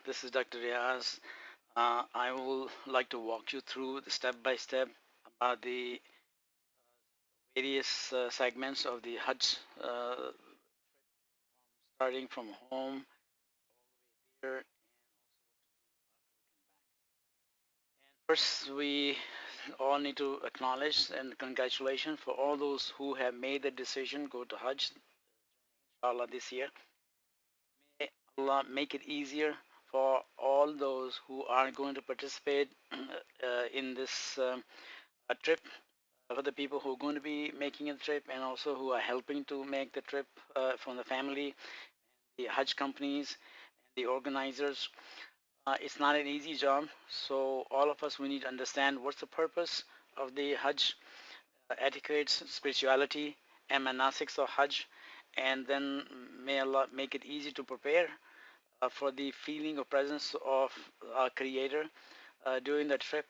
This is Dr. Riaz. I will like to walk you through the step by step about the various segments of the HUJ, starting from home here. First, we all need to acknowledge and congratulations for all those who have made the decision go to HUJ, inshallah, this year. May Allah make it easier for all those who are going to participate in this trip, for the people who are going to be making a trip and also who are helping to make the trip from the family, the Hajj companies, and the organizers. It's not an easy job, so all of us we need to understand what's the purpose of the Hajj etiquettes, spirituality, and manasiks of Hajj, and then may Allah make it easy to prepare for the feeling of presence of our Creator during the trip,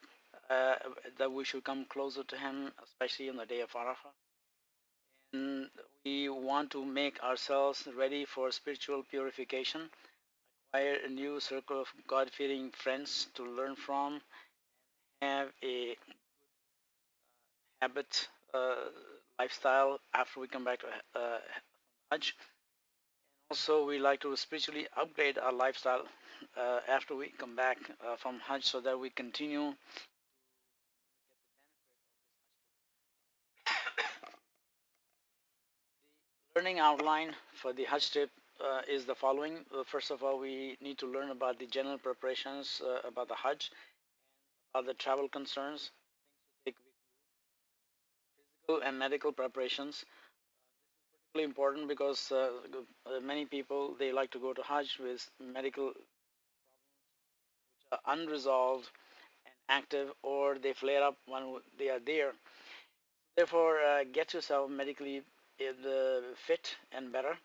uh, that we should come closer to Him, especially on the day of Arafah. And we want to make ourselves ready for spiritual purification, acquire a new circle of God-fearing friends to learn from, have a habit, lifestyle after we come back to Hajj. Also, we like to spiritually upgrade our lifestyle after we come back from Hajj so that we continue. Learning outline for the Hajj trip is the following. First of all, we need to learn about the general preparations about the Hajj, about the travel concerns, take physical and medical preparations. Really important because many people they like to go to Hajj with medical unresolved and active, or they flare up when they are there. Therefore, get yourself medically fit and better.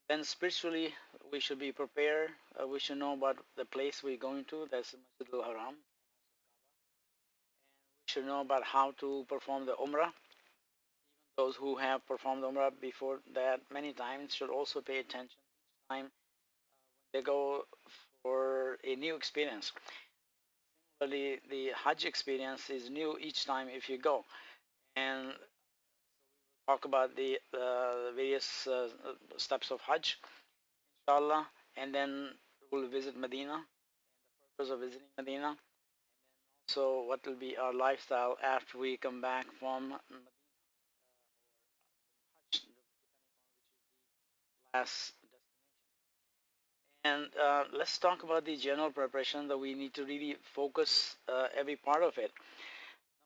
Then spiritually, we should be prepared. We should know about the place we're going to. That's Masjid al-Haram. We should know about how to perform the Umrah. Those who have performed Umrah before that many times should also pay attention each time they go for a new experience. Similarly, the Hajj experience is new each time if you go. And talk about the various steps of Hajj, inshallah, and then we'll visit Medina, purpose of visiting Medina. So, what will be our lifestyle after we come back from Medina, Hajj, depending on which is the last destination. And let's talk about the general preparation that we need to really focus every part of it.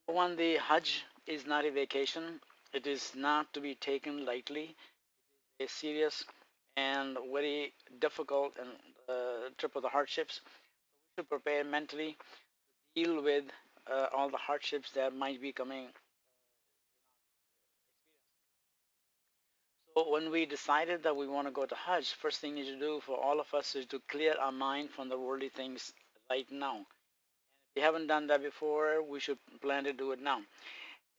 Number one, the Hajj is not a vacation. It is not to be taken lightly. A serious and very difficult and trip of the hardships. We should prepare mentally to deal with all the hardships that might be coming. So when we decided that we want to go to Hajj, first thing you need to do for all of us is to clear our mind from the worldly things right now. If you haven't done that before, we should plan to do it now.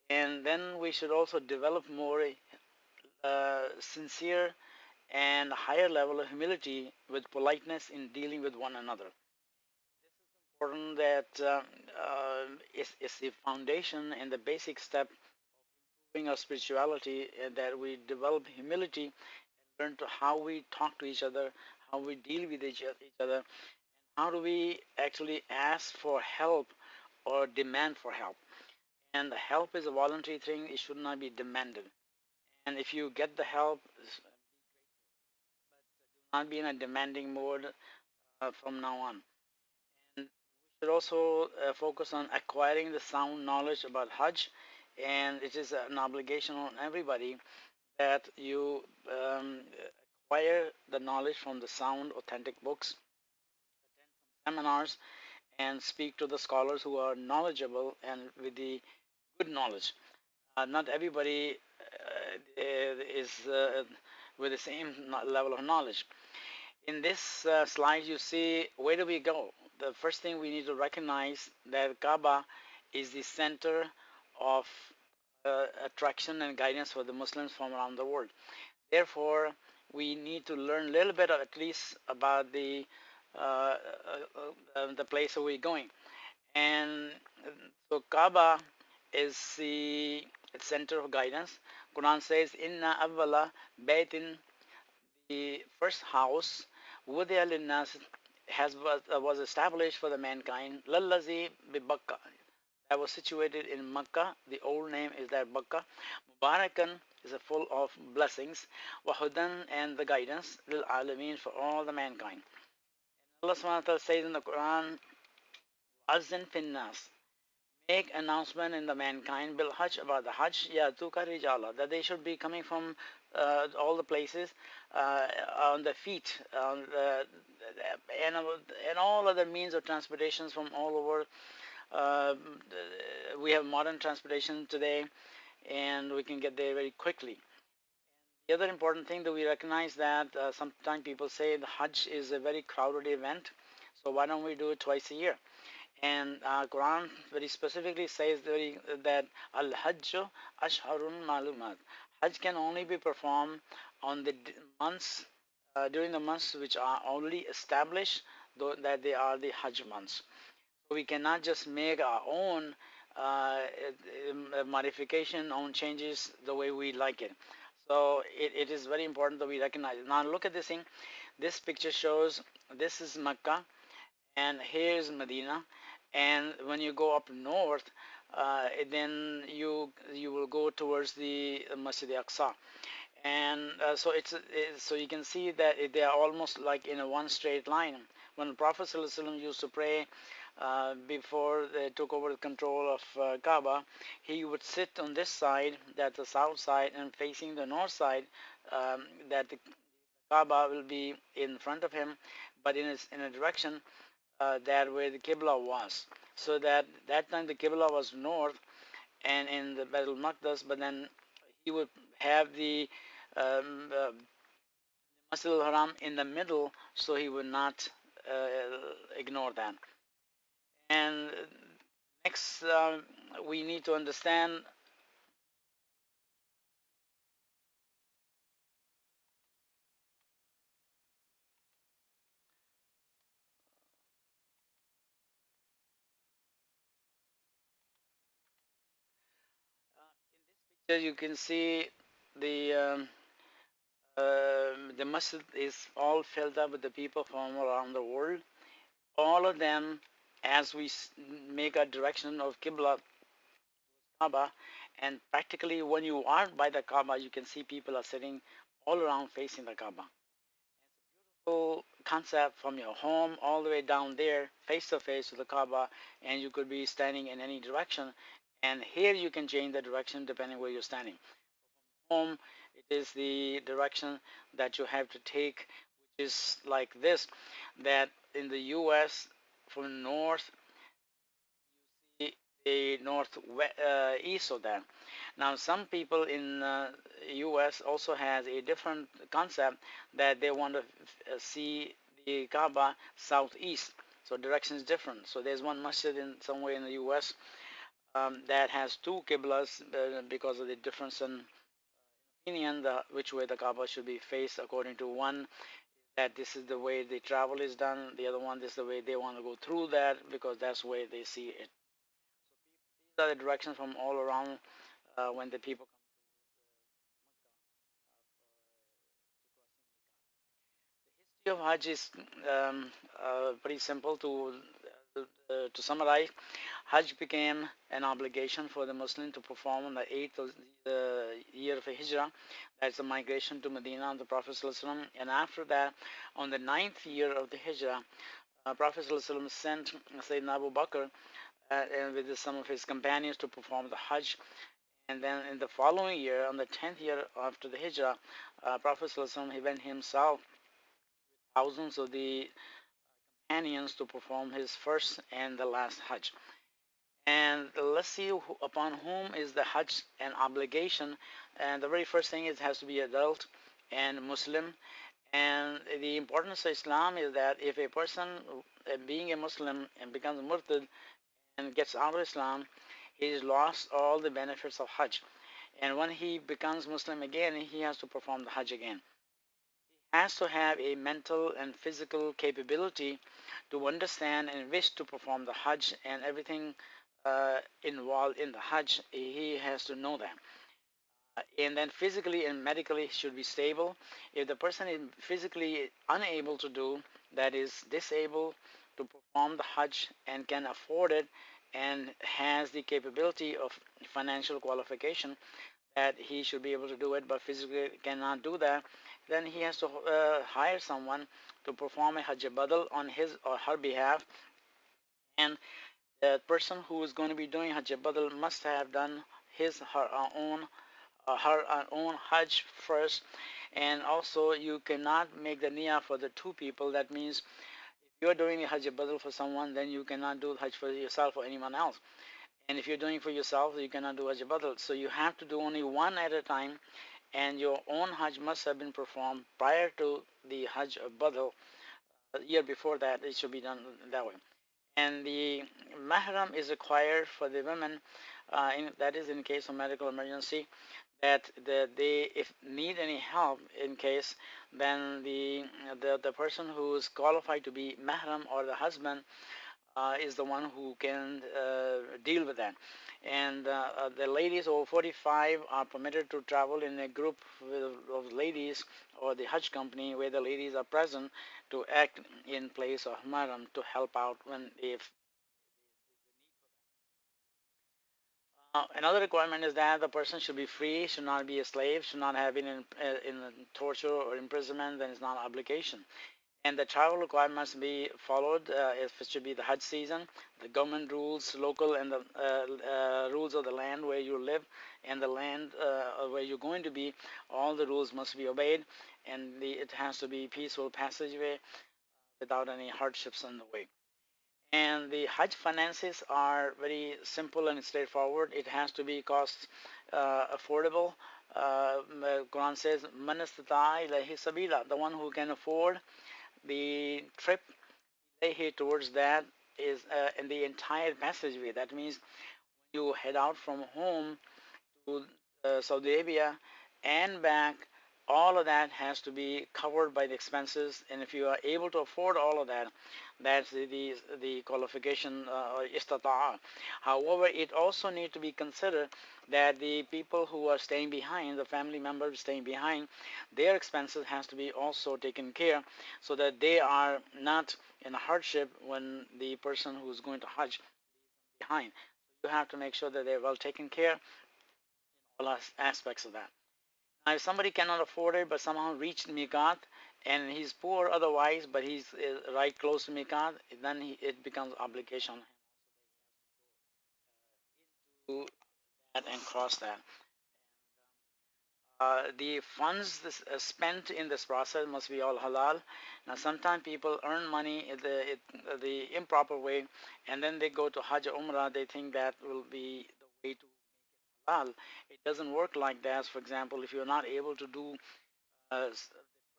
And then we should also develop more sincere and higher level of humility with politeness in dealing with one another. Important that is the foundation and the basic step in our spirituality, that we develop humility and learn to how we talk to each other, how we deal with each other, how do we actually ask for help or demand for help. And the help is a voluntary thing, it should not be demanded. And if you get the help, do not be in a demanding mode from now on. And we should also focus on acquiring the sound knowledge about Hajj, and it is an obligation on everybody that you acquire the knowledge from the sound, authentic books, seminars, and speak to the scholars who are knowledgeable and with the good knowledge. Not everybody is with the same level of knowledge. In this slide, you see where do we go? The first thing we need to recognize that Kaaba is the center of attraction and guidance for the Muslims from around the world. Therefore, we need to learn a little bit, at least, about the uh, the place that we're going. And so Kaaba is the center of guidance. Quran says, "Inna awwala baytin," the first house, wudi'a linnas, was established for the mankind. Lallazi bi Bakka, that was situated in Makkah. The old name is that Makkah. Mubarakan is a full of blessings. Wahudan, and the guidance. Lil alameen, for all the mankind. Allah subhanahu wa ta'ala says in the Quran, Azin finnas, make announcement in the mankind, bil Hajj, about the Hajj, ya tuka rijala, that they should be coming from all the places on the feet, and, and all other means of transportations from all over. Uh, we have modern transportation today, and we can get there very quickly. The other important thing that we recognize that sometimes people say the Hajj is a very crowded event, so why don't we do it twice a year? And Quran very specifically says that Al-Hajj Ashharun Malumat. Hajj can only be performed on the months, during the months which are already established, though that they are the Hajj months. So we cannot just make our own modification, own changes the way we like it. So it is very important that we recognize it. Now look at this thing. This picture shows this is Mecca and here's Medina. And when you go up north, then you will go towards the Masjid Aqsa. And so you can see that they are almost like in a one straight line. When the Prophet ﷺ used to pray before they took over the control of Kaaba, he would sit on this side, that's the south side, and facing the north side, that the Kaaba will be in front of him, but in a direction that where the Qibla was. So that time the Qibla was north and in the Baitul Maqdis, but then he would have the Masjid al-Haram in the middle, so he would not ignore that. And next, we need to understand in this picture you can see the the masjid is all filled up with the people from around the world. All of them, as we make a direction of Qibla, Kaaba, and practically when you are by the Kaaba, you can see people are sitting all around facing the Kaaba. Full concept from your home all the way down there, face to face to the Kaaba, and you could be standing in any direction. And here you can change the direction depending where you're standing. Home, it is the direction that you have to take, which is like this. That in the U.S. from north the northeast of that. Now, some people in U.S. also has a different concept that they want to see the Kaaba southeast. So direction is different. So there's one masjid in somewhere in the U.S. That has two qiblas because of the difference in opinion, which way the Kaaba should be faced according to one that this is the way the travel is done. The other one, this is the way they want to go through that because that's the way they see it. These are the directions from all around when the people come to crossing the Kaaba. The history of Hajj is pretty simple to summarize. Hajj became an obligation for the Muslim to perform on the 8th of the year of Hijrah. That's the migration to Medina of the Prophet ﷺ. And after that, on the 9th year of the Hijrah, Prophet ﷺ sent Sayyidina Abu Bakr and with some of his companions to perform the Hajj. And then in the following year, on the 10th year after the Hijrah, Prophet ﷺ, he went himself, thousands of the companions, to perform his first and the last Hajj. And let's see upon whom is the Hajj an obligation. And the very first thing is it has to be adult and Muslim. And the importance of Islam is that if a person, being a Muslim and becomes murtad and gets out of Islam, he's lost all the benefits of Hajj. And when he becomes Muslim again, he has to perform the Hajj again. has to have a mental and physical capability to understand and wish to perform the Hajj and everything involved in the Hajj. He has to know that. And then physically and medically should be stable. If the person is physically unable to do, that is disabled to perform the Hajj and can afford it and has the capability of financial qualification that he should be able to do it, but physically cannot do that, then he has to hire someone to perform a Hajj Badal on his or her behalf. And the person who is going to be doing Hajj Badal must have done his her own Hajj first. And also, you cannot make the niyyah for the two people. That means if you're doing the Hajj Badal for someone, then you cannot do Hajj for yourself or anyone else. And if you're doing for yourself, you cannot do Hajj Badal. So you have to do only one at a time, and your own Hajj must have been performed prior to the Hajj Badal. A year before that, it should be done that way. And the mahram is required for the women, that is in case of medical emergency, that they if need any help in case, then the person who is qualified to be mahram or the husband is the one who can deal with that. And the ladies over 45 are permitted to travel in a group of ladies or the Hajj company where the ladies are present to act in place of mahram to help out when if another requirement is that the person should be free, should not be a slave, should not have been in torture or imprisonment, then it's not an obligation. And the travel requirements be followed if it should be the Hajj season, the government rules, local and the rules of the land where you live and the land where you're going to be, all the rules must be obeyed, and it has to be peaceful passageway without any hardships on the way. And the Hajj finances are very simple and straightforward. It has to be cost affordable. Quran says, "Man istata'a ilayhi sabila," the one who can afford the trip towards that is in the entire passageway. That means you head out from home to Saudi Arabia and back, all of that has to be covered by the expenses. And if you are able to afford all of that, that's the qualification istata'a. However, it also needs to be considered that the people who are staying behind, the family members staying behind, their expenses has to be also taken care so that they are not in a hardship when the person who is going to Hajj behind. You have to make sure that they're well taken care all aspects of that. Now, if somebody cannot afford it but somehow reached Miqat and he's poor otherwise, but he's right close to Miqat, then it becomes obligation to that and cross that. The funds spent in this process must be all halal. Now, sometimes people earn money the improper way, and then they go to Hajj or Umrah. They think that will be the way to halal. It doesn't work like that. For example, if you're not able to do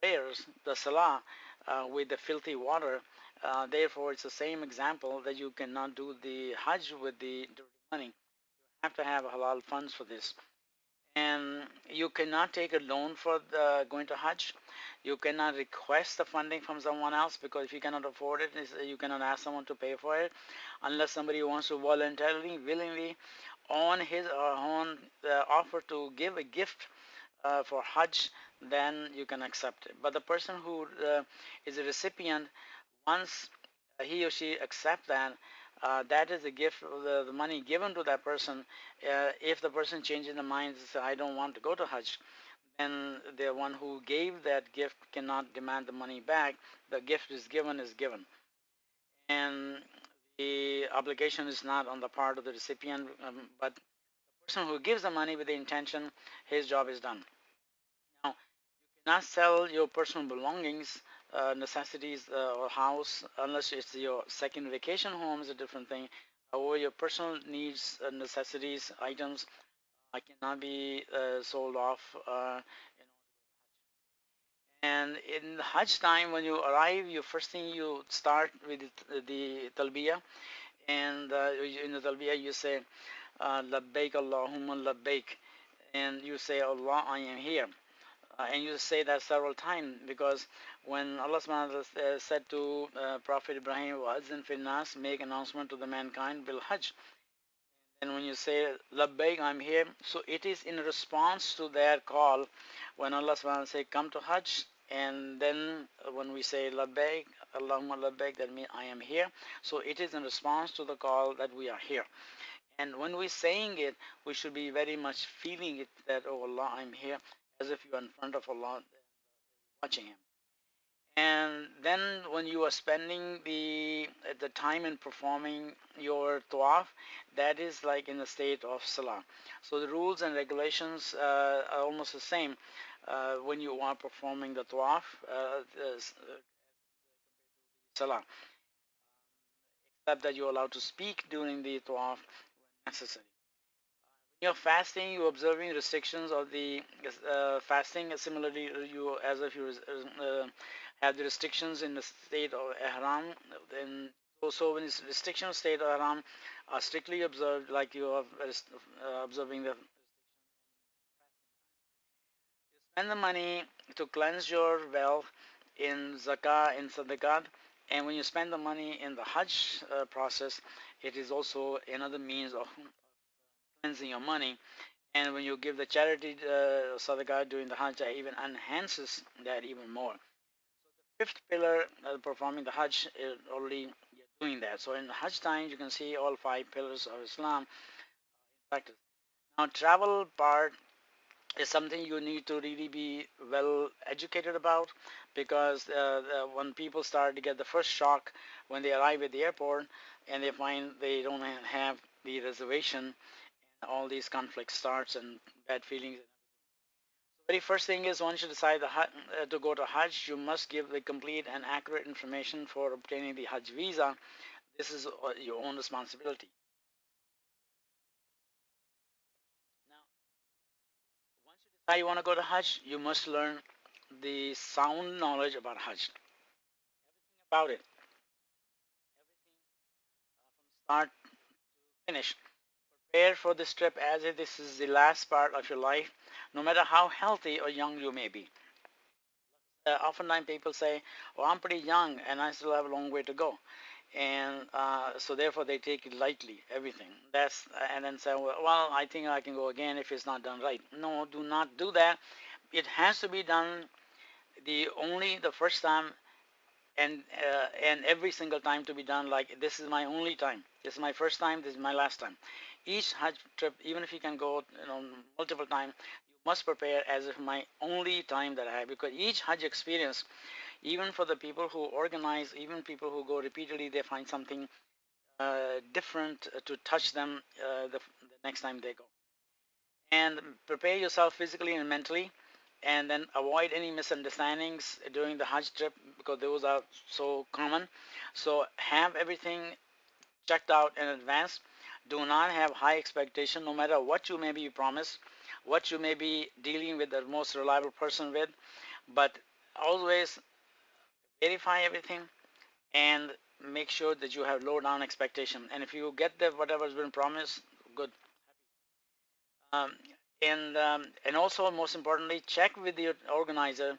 prayers, the salah, with the filthy water. Therefore, it's the same example that you cannot do the Hajj with the dirty money. You have to have halal funds for this. And you cannot take a loan for going to Hajj. You cannot request the funding from someone else because if you cannot afford it, you cannot ask someone to pay for it unless somebody wants to voluntarily, willingly, on his or own offer to give a gift for Hajj, then you can accept it. But the person who is a recipient, once he or she accept that, that is a gift of the money given to that person. If the person changes the mind and says, I don't want to go to Hajj, then the one who gave that gift cannot demand the money back. The gift is given is given. And the obligation is not on the part of the recipient, but the person who gives the money with the intention, his job is done. Now, not sell your personal belongings, necessities, or house unless it's your second vacation home is a different thing. However, your personal needs, necessities, items cannot be sold off. And in Hajj time, when you arrive, you first thing you start with the talbiyah, and in the talbiyah you say labbaik Allahumma labbaik, and you say Allah, I am here. And you say that several times because when Allah subhanahu wa ta'ala said to Prophet Ibrahim, وَأَذِّن فِي النَّاسِ, make announcement to the mankind, bil Hajj. And when you say, Labbaik, I'm here, so it is in response to their call when Allah subhanahu wa ta'ala say, come to Hajj. And then when we say, Labbaik, Allahumma Labbaik, that means I am here. So it is in response to the call that we are here. And when we're saying it, we should be very much feeling it that, oh Allah, I'm here, as if you are in front of Allah watching Him. And then when you are spending the time in performing your tawaf, that is like in the state of salah. So the rules and regulations are almost the same when you are performing the tawaf, salah, except that you're allowed to speak during the tawaf when necessary. You're fasting, you're observing restrictions of the fasting. Similarly, you as if you have the restrictions in the state of ihram. Then also when it's restriction state of ihram are strictly observed, like you are observing the spend the money to cleanse your wealth in zakah and sadaqat. And when you spend the money in the Hajj process, it is also another means of cleansing your money. And when you give the charity sadaqah during the Hajj, it even enhances that even more. Fifth pillar, performing the Hajj, is already doing that. So in Hajj time, you can see all five pillars of Islam in practice. Now, travel part is something you need to really be well educated about because when people start to get the first shock when they arrive at the airport and they find they don't have the reservation, all these conflicts starts and bad feelings. Very first thing is once you decide to go to Hajj, you must give the complete and accurate information for obtaining the Hajj visa. This is your own responsibility. Now, once you decide you want to go to Hajj, you must learn the sound knowledge about Hajj, about it, start to finish. Prepare for this trip as if this is the last part of your life, no matter how healthy or young you may be. Oftentimes people say, "Oh, I'm pretty young and I still have a long way to go," and so therefore they take it lightly, everything. That's and then say, "Well, I think I can go again if it's not done right." No, do not do that. It has to be done the first time and every single time to be done like this is my only time. This is my first time. This is my last time. Each Hajj trip, even if you can go, multiple times, you must prepare as if my only time that I have because each Hajj experience, even for the people who organize, even people who go repeatedly, they find something different to touch them the next time they go. And prepare yourself physically and mentally, and then avoid any misunderstandings during the Hajj trip because those are so common. So have everything checked out in advance. Do not have high expectation no matter what you may be promised, what you may be dealing with the most reliable person with, but always verify everything and make sure that you have low down expectation. And if you get the whatever has been promised, good. Um, and also most importantly, check with the organizer,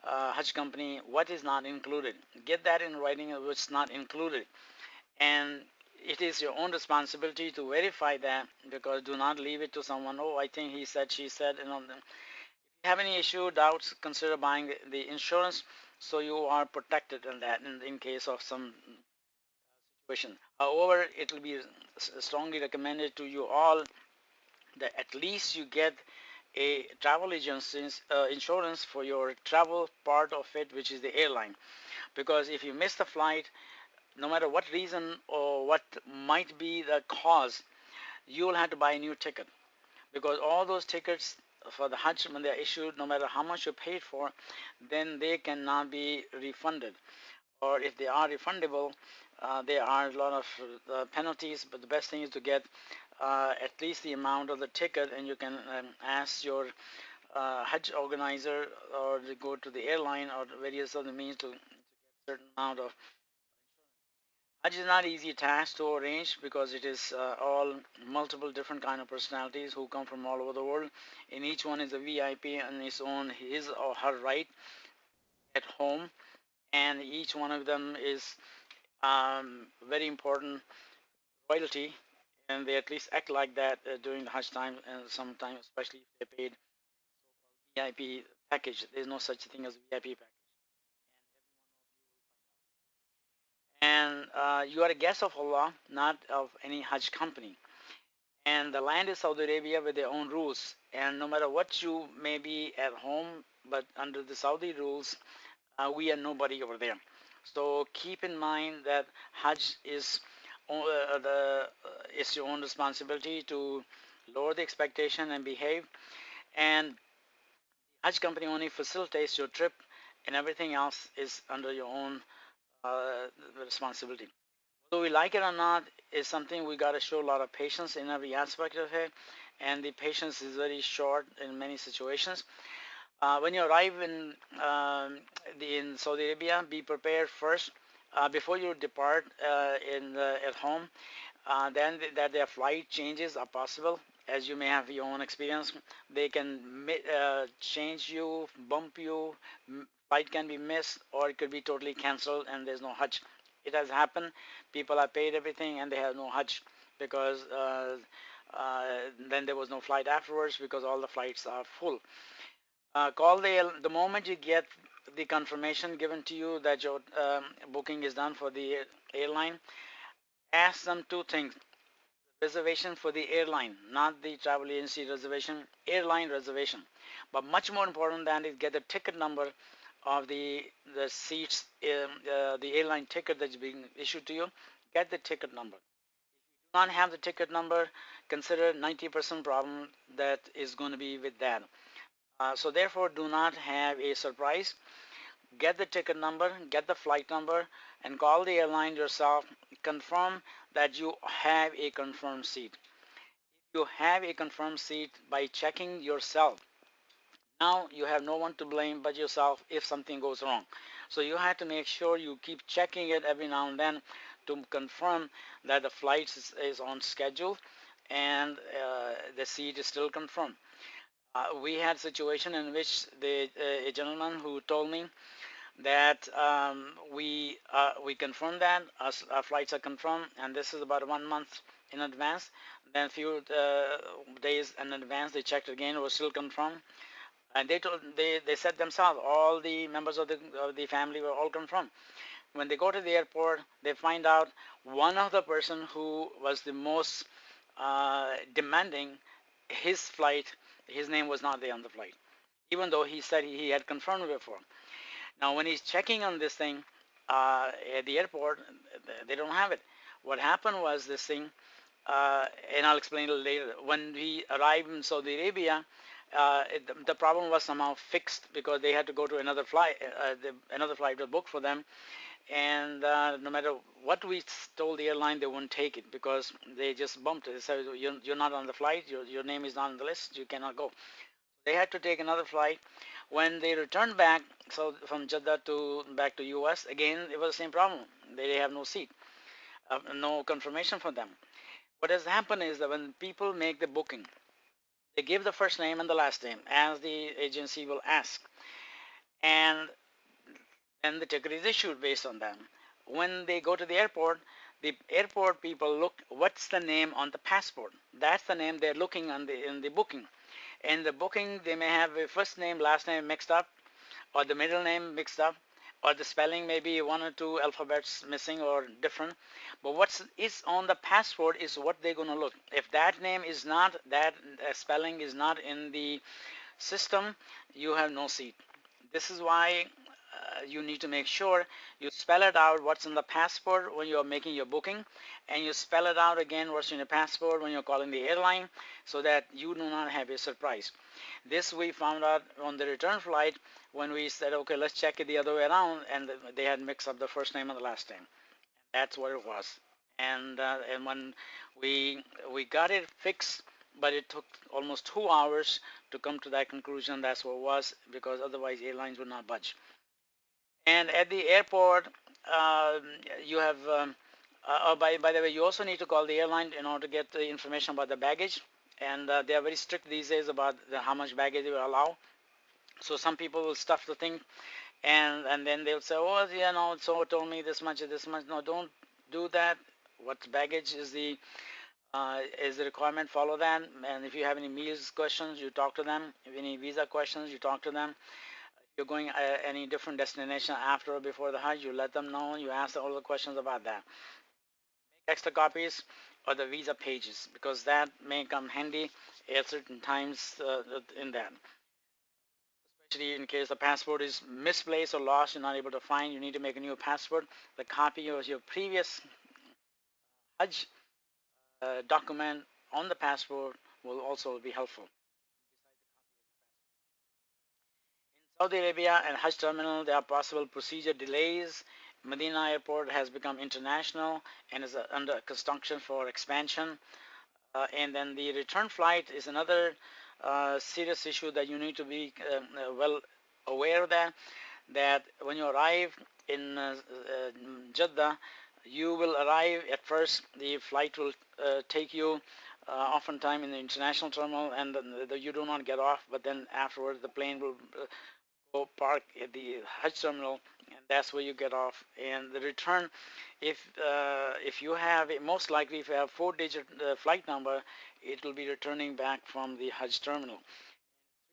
Hajj company, what is not included. Get that in writing, what's not included, and it is your own responsibility to verify that because do not leave it to someone. Oh, I think he said, she said, If you have any issue, doubts, consider buying the insurance so you are protected in that in case of some situation. However, it will be strongly recommended to you all that at least you get a travel agency insurance for your travel part of it, which is the airline. Because if you miss the flight, no matter what reason or what might be the cause, you will have to buy a new ticket. Because all those tickets for the Hajj, when they are issued, no matter how much you paid for, then they cannot be refunded. Or if they are refundable, there are a lot of penalties. But the best thing is to get at least the amount of the ticket, and you can ask your Hajj organizer or go to the airline or various other means to get a certain amount of. Hajj is not easy task to arrange because it is all multiple different kind of personalities who come from all over the world, and each one is a VIP on its own, his or her right at home, and each one of them is very important royalty, and they at least act like that during the Hajj time, and sometimes, especially if they paid VIP package. There's no such thing as VIP package. And you are a guest of Allah, not of any Hajj company. And the land is Saudi Arabia with their own rules. And no matter what you may be at home, but under the Saudi rules, we are nobody over there. So keep in mind that Hajj is it's your own responsibility to lower the expectation and behave. And Hajj company only facilitates your trip, and everything else is under your own uh, responsibility. Whether we like it or not is something we got to show a lot of patience in every aspect of it, and the patience is very short in many situations. When you arrive in Saudi Arabia, be prepared first before you depart at home. That their flight changes are possible, as you may have your own experience. They can change you, bump you, flight can be missed, or it could be totally cancelled and there's no Hajj. It has happened. People have paid everything and they have no Hajj because uh, then there was no flight afterwards because all the flights are full. Call the moment you get the confirmation given to you that your booking is done for the airline. Ask them two things: reservation for the airline, not the travel agency reservation, airline reservation. But much more important than is get the ticket number of the seats, the airline ticket that's being issued to you. Get the ticket number. Do not have the ticket number, consider 90% problem that is going to be with that. So therefore, do not have a surprise. Get the ticket number, get the flight number, and call the airline yourself. Confirm that you have a confirmed seat. You have a confirmed seat by checking yourself. Now you have no one to blame but yourself if something goes wrong. So you have to make sure you keep checking it every now and then to confirm that the flight is on schedule and the seat is still confirmed. We had a situation in which a gentleman who told me that we confirmed that our flights are confirmed, and this is about 1 month in advance. Then a few days in advance, they checked again; it was still confirmed. And they said themselves, all the members of the family were all confirmed. When they go to the airport, they find out one of the person who was the most demanding, his flight, his name was not there on the flight, even though he said he had confirmed it before. Now, when he's checking on this thing at the airport, they don't have it. What happened was this thing, and I'll explain it later. When we arrived in Saudi Arabia, the problem was somehow fixed because they had to go to another flight. Another flight was booked for them, and no matter what we told the airline, they wouldn't take it because they just bumped it. They said, you're not on the flight. Your name is not on the list. You cannot go. They had to take another flight. When they returned back, so from Jeddah to back to US, again it was the same problem. They have no seat, no confirmation for them. What has happened is that when people make the booking, they give the first name and the last name as the agency will ask, and then the ticket is issued based on that. When they go to the airport people look what's the name on the passport. That's the name they're looking on in the booking. In the booking, they may have a first name, last name mixed up, or the middle name mixed up, or the spelling may be one or two alphabets missing or different. But what is on the passport is what they're going to look. If that name is not, that spelling is not in the system, you have no seat. This is why you need to make sure you spell it out what's in the passport when you're making your booking, and you spell it out again what's in your passport when you're calling the airline, so that you do not have a surprise. This we found out on the return flight when we said, okay, let's check it the other way around, and they had mixed up the first name and the last name. That's what it was. And when we got it fixed, but it took almost 2 hours to come to that conclusion. That's what it was, because otherwise airlines would not budge. And at the airport, um, you have By the way, you also need to call the airline in order to get the information about the baggage, and they are very strict these days about how much baggage they will allow. So some people will stuff the thing, and then they'll say, oh, yeah, no, so told me this much, this much. No, don't do that. What baggage is the requirement? Follow that. And if you have any meals questions, you talk to them. If any visa questions, you talk to them. If you're going any different destination after or before the Hajj, you let them know. You ask all the questions about that. Make extra copies of the visa pages because that may come handy at certain times in that. Especially in case the passport is misplaced or lost, you're not able to find, you need to make a new passport. The copy of your previous Hajj document on the passport will also be helpful. In Saudi Arabia and Hajj terminal, there are possible procedure delays. Medina airport has become international and is under construction for expansion. And then the return flight is another serious issue that you need to be well aware of that when you arrive in Jeddah, you will arrive at first, the flight will take you oftentimes in the international terminal, and you do not get off, but then afterwards the plane will go park at the Hajj terminal, and that's where you get off. And the return, if you have, most likely if you have 4-digit flight number, it will be returning back from the Hajj terminal.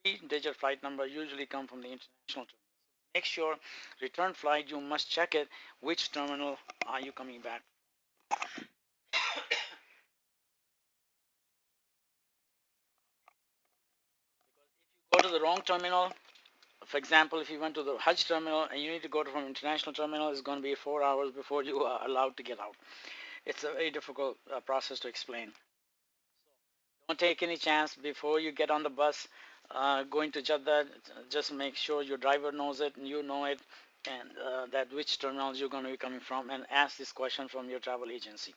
3-digit flight number usually come from the international terminal. Make sure return flight, you must check it, which terminal are you coming back. Go to the wrong terminal, for example, if you went to the Hajj terminal and you need to go to from international terminal, it's going to be 4 hours before you are allowed to get out. It's a very difficult process to explain. Don't take any chance before you get on the bus going to Jeddah. Just make sure your driver knows it and you know it, and that which terminals you're going to be coming from, and ask this question from your travel agency.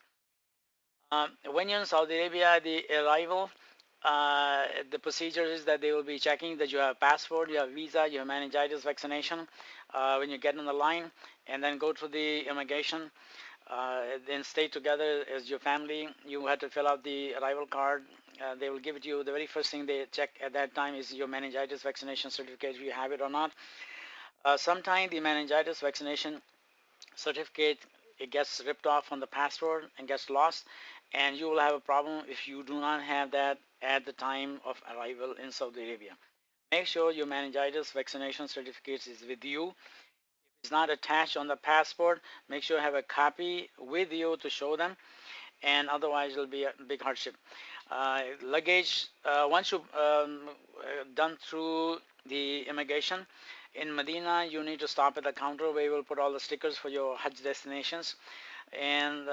When you're in Saudi Arabia, the arrival, the procedure is that they will be checking that you have passport, you have visa, you have meningitis vaccination when you get on the line, and then go to the immigration. Then stay together as your family. You have to fill out the arrival card. They will give it to you. The very first thing they check at that time is your meningitis vaccination certificate, if you have it or not. Sometimes the meningitis vaccination certificate, it gets ripped off from the passport and gets lost, and you will have a problem if you do not have that at the time of arrival in Saudi Arabia. Make sure your meningitis vaccination certificate is with you. If it's not attached on the passport, make sure you have a copy with you to show them, and otherwise it'll be a big hardship. Luggage, once you've done through the immigration in Medina, you need to stop at the counter where you will put all the stickers for your Hajj destinations. And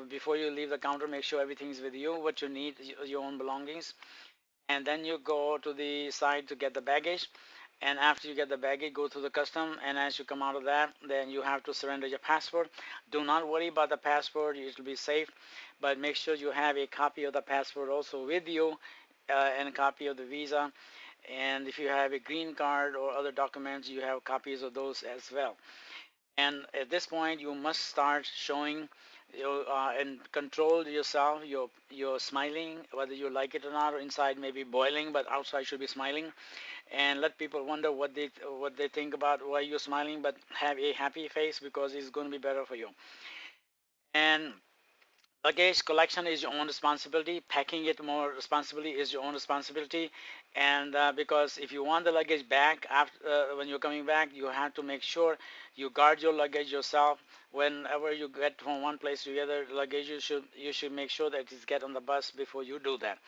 before you leave the counter, make sure everything is with you, what you need, your own belongings. And then you go to the side to get the baggage. And after you get the baggage, go through the custom, and as you come out of that, then you have to surrender your passport. Do not worry about the passport, it will be safe, but make sure you have a copy of the passport also with you, and a copy of the visa. And if you have a green card or other documents, you have copies of those as well. And at this point, you must start showing and control yourself. You're smiling, whether you like it or not. Or inside may be boiling, but outside should be smiling. And let people wonder what they think about why you're smiling. But have a happy face because it's going to be better for you. And luggage collection is your own responsibility. Packing it more responsibly is your own responsibility. And because if you want the luggage back after when you're coming back, you have to make sure you guard your luggage yourself. Whenever you get from one place to the other, luggage you should make sure that it get on the bus before you do that.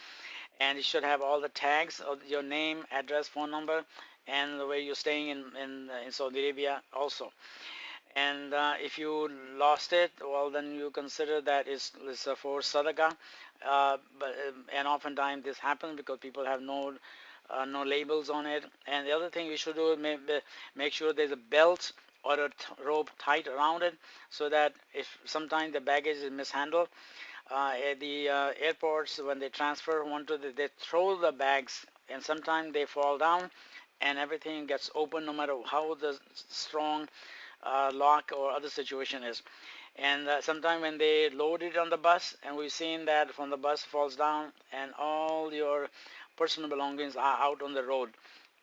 And it should have all the tags of your name, address, phone number, and the way you're staying in Saudi Arabia also. And if you lost it, well, then you consider that is for sadaqah. And oftentimes this happens because people have no labels on it. And the other thing we should do is make sure there's a belt or a rope tied around it, so that if sometimes the baggage is mishandled, at the airports when they transfer one to they throw the bags, and sometimes they fall down and everything gets open no matter how the strong lock or other situation is. And sometimes when they load it on the bus, and we've seen that from the bus falls down and all your personal belongings are out on the road,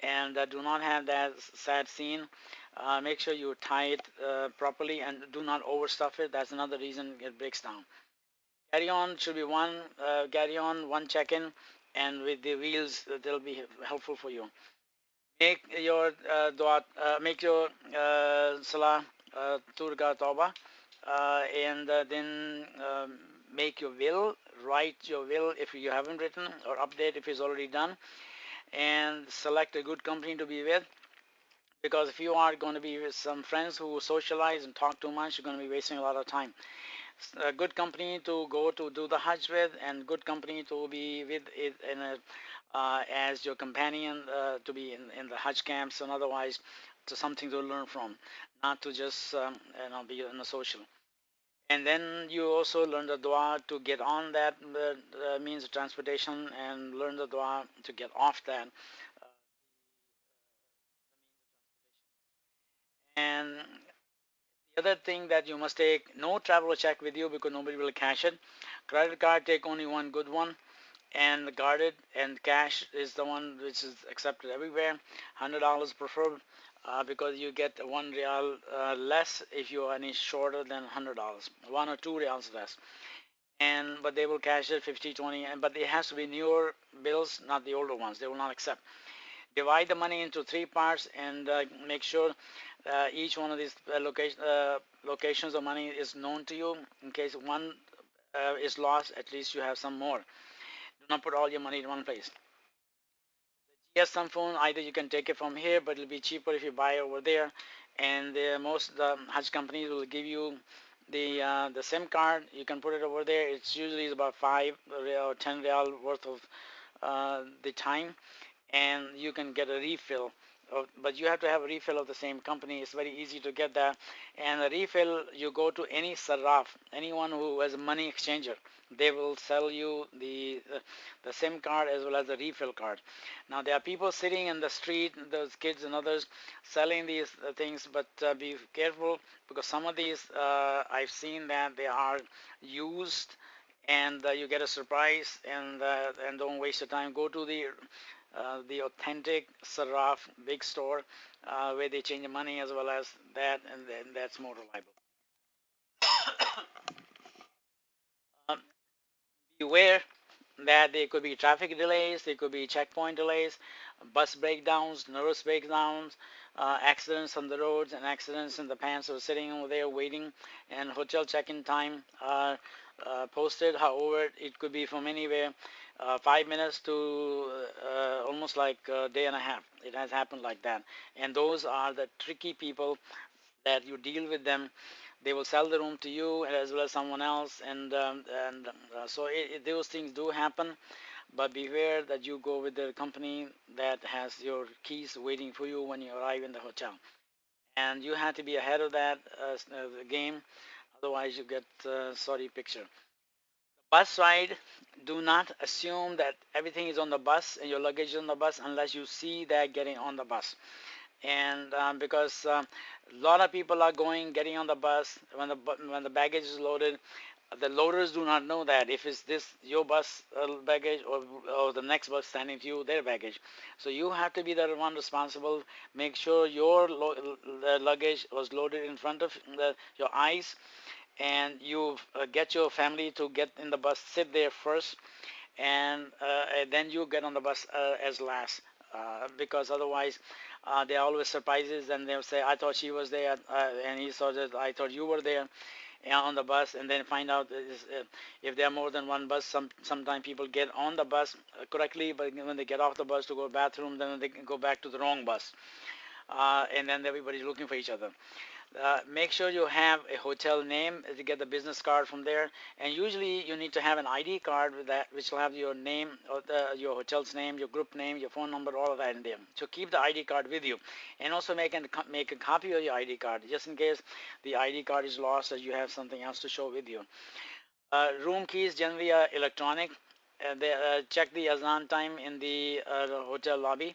and do not have that sad scene. Make sure you tie it properly and do not overstuff it. That's another reason it breaks down. Carry on should be one carry on, one check-in, and with the wheels, they'll be helpful for you. Make your dua, make your salah turga tawbah, and then make your will, write your will if you haven't written, or update if it's already done, and select a good company to be with. Because if you are going to be with some friends who socialize and talk too much, you're going to be wasting a lot of time. A good company to go to do the Hajj with, and good company to be with it in a, as your companion to be in the Hajj camps and otherwise to something to learn from, not to just be in a social. And then you also learn the dua to get on that means of transportation, and learn the dua to get off that. And the other thing that you must take no traveler check with you because nobody will cash it. Credit card, take only one good one and guarded, and cash is the one which is accepted everywhere. $100 preferred because you get 1 real less if you are any shorter than $100, 1 or 2 reals less. And but they will cash it 50, 20, and but it has to be newer bills, not the older ones. They will not accept. Divide the money into three parts and make sure each one of these locations of money is known to you. In case one is lost, at least you have some more. Do not put all your money in one place. Yes, some phone, either you can take it from here, but it'll be cheaper if you buy it over there. And most Hajj companies will give you the SIM card. You can put it over there. It's usually about 5 or 10 real worth of the time, and you can get a refill. But you have to have a refill of the same company. It's very easy to get that. And a refill, you go to any sarraf, anyone who has a money exchanger. They will sell you the SIM card as well as the refill card. Now there are people sitting in the street, those kids and others, selling these things, but be careful because some of these I've seen that they are used, and you get a surprise, and don't waste your time. Go to the authentic Sarraf big store where they change the money as well as that, and then that's more reliable. Um, Beware that there could be traffic delays, there could be checkpoint delays, bus breakdowns, nervous breakdowns, accidents on the roads, and accidents in the pants of sitting over there waiting, and hotel check-in time posted. However, it could be from anywhere 5 minutes to almost like a day and a half. It has happened like that. And those are the tricky people that you deal with them. They will sell the room to you as well as someone else, and so those things do happen. But beware that you go with the company that has your keys waiting for you when you arrive in the hotel, and you have to be ahead of that game. Otherwise, you get sorry picture. Bus ride. Do not assume that everything is on the bus and your luggage is on the bus unless you see that getting on the bus. And because a lot of people are getting on the bus when the baggage is loaded. The loaders do not know that if it's this your bus baggage, or the next bus standing to you their baggage. So you have to be the one responsible. Make sure your luggage was loaded in front of your eyes, and you get your family to get in the bus, sit there first, and then you get on the bus as last, because otherwise there are always surprises, and they'll say, I thought she was there, and he saw that I thought you were there on the bus, and then find out if there are more than one bus. Sometimes people get on the bus correctly, but when they get off the bus to go to the bathroom, then they go back to the wrong bus, and then everybody's looking for each other. Make sure you have a hotel name to get the business card from there, and usually you need to have an ID card with that, which will have your name, or your hotel's name, your group name, your phone number, all of that in there. So keep the ID card with you, and also make a copy of your ID card just in case the ID card is lost, or you have something else to show with you. Room keys generally are electronic. they check the azan time in the hotel lobby,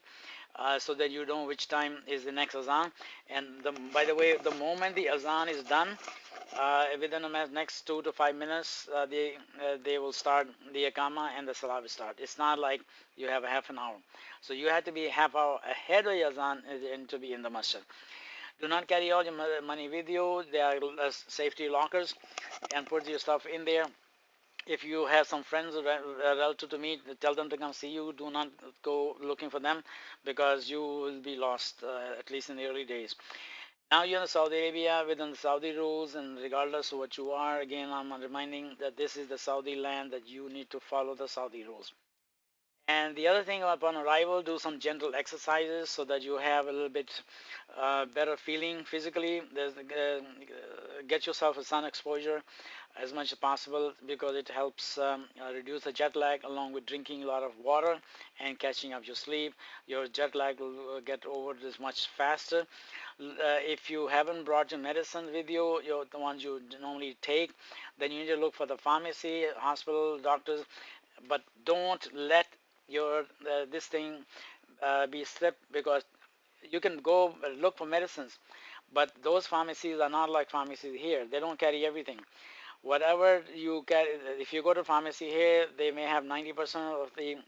so that you know which time is the next azan. And by the way, the moment the azan is done, within the next 2 to 5 minutes, they will start the Iqama and the Salah will start. It's not like you have a half an hour. So you have to be half hour ahead of the Azan and to be in the masjid. Do not carry all your money with you. There are safety lockers, and put your stuff in there. If you have some friends or relative to meet, tell them to come see you. Do not go looking for them, because you will be lost, at least in the early days. Now you're in Saudi Arabia within the Saudi rules, and regardless of what you are, again, I'm reminding that this is the Saudi land, that you need to follow the Saudi rules. And the other thing, upon arrival, do some gentle exercises so that you have a little bit better feeling physically. Get yourself a sun exposure as much as possible, because it helps reduce the jet lag, along with drinking a lot of water and catching up your sleep. Your jet lag will get over this much faster. If you haven't brought your medicine with you, the ones you normally take, then you need to look for the pharmacy, hospital, doctors, but don't let your this thing be slipped, because you can go look for medicines, but those pharmacies are not like pharmacies here. They don't carry everything. Whatever you carry, if you go to pharmacy here, they may have 90%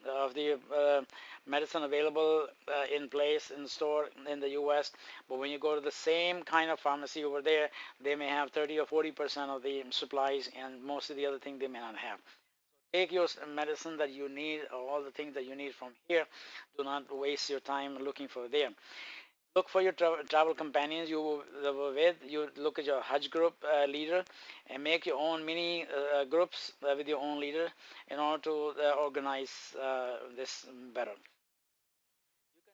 of the medicine available in place in the store in the U.S. But when you go to the same kind of pharmacy over there, they may have 30 or 40% of the supplies, and most of the other things they may not have. Take your medicine that you need, all the things that you need from here. Do not waste your time looking for there. Look for your travel companions you were with. You look at your Hajj group leader, and make your own mini groups with your own leader, in order to organize this better.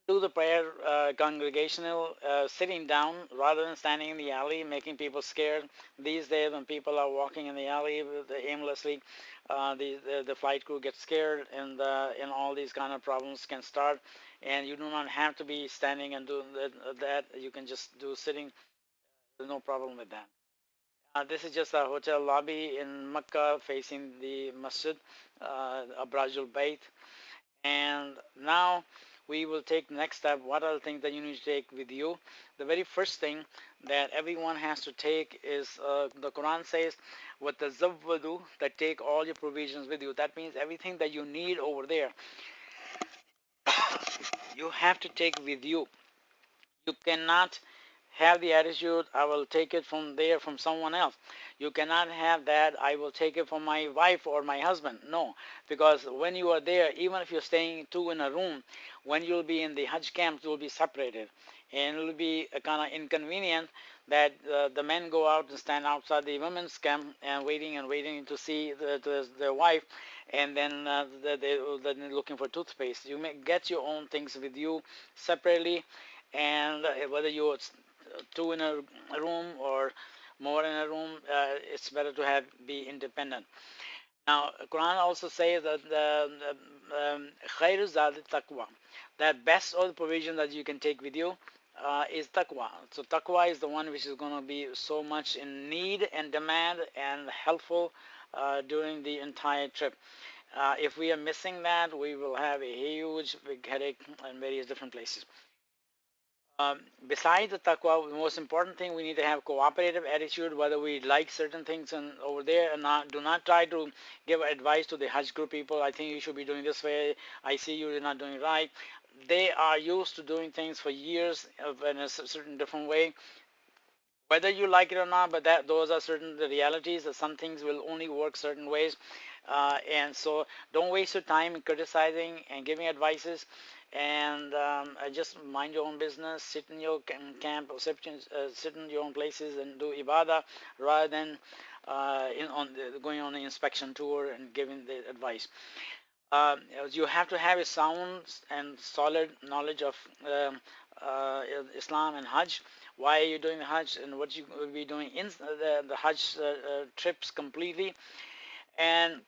Do the prayer congregational, sitting down rather than standing in the alley, making people scared. These days, when people are walking in the alley aimlessly, the flight crew gets scared, and all these kind of problems can start. And you do not have to be standing and doing that. You can just do sitting. There's no problem with that. This is just a hotel lobby in Mecca facing the masjid, Abrajul Bayt. And now we will take the next step. What are the things that you need to take with you? The very first thing that everyone has to take is, the Quran says, what the zavwadu, that take all your provisions with you. That means everything that you need over there, you have to take with you. You cannot have the attitude, I will take it from there from someone else. You cannot have that, I will take it from my wife or my husband. No, because when you are there, even if you're staying two in a room, when you'll be in the Hajj camp, you'll be separated. And it will be kind of inconvenient that the men go out and stand outside the women's camp and waiting to see their wife, and then they're looking for toothpaste. You may get your own things with you separately, and whether you're two in a room or more in a room, it's better to be independent. Now, Quran also says that the khairu zad taqwa, that best of the provision that you can take with you is taqwa. So taqwa is the one which is going to be so much in need and demand and helpful during the entire trip. If we are missing that, we will have a huge big headache in various different places. Besides the taqwa, the most important thing, we need to have cooperative attitude, whether we like certain things and over there, and do not try to give advice to the Hajj group people. I think you should be doing this way. I see you're not doing it right. They are used to doing things for years in a certain different way, whether you like it or not, but those are certain the realities, that some things will only work certain ways. And so don't waste your time in criticizing and giving advices, and just mind your own business, sit in your camp, or sit in your own places and do ibadah, rather than going on the inspection tour and giving the advice. uh, you have to have a sound and solid knowledge of uh, Islam and Hajj. Why are you doing the Hajj, and what you will be doing in the Hajj trips completely. And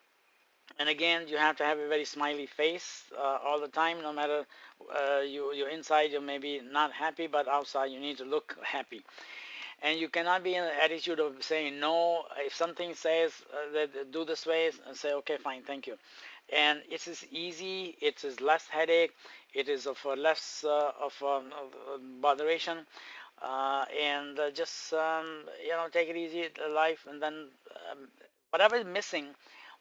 and again, you have to have a very smiley face all the time, no matter you're inside, you may be not happy, but outside you need to look happy. And you cannot be in the attitude of saying no. If something says that do this way, say okay, fine, thank you. and it is easy, it is less headache, it is of less of botheration, and just take it easy life, and then um, whatever is missing,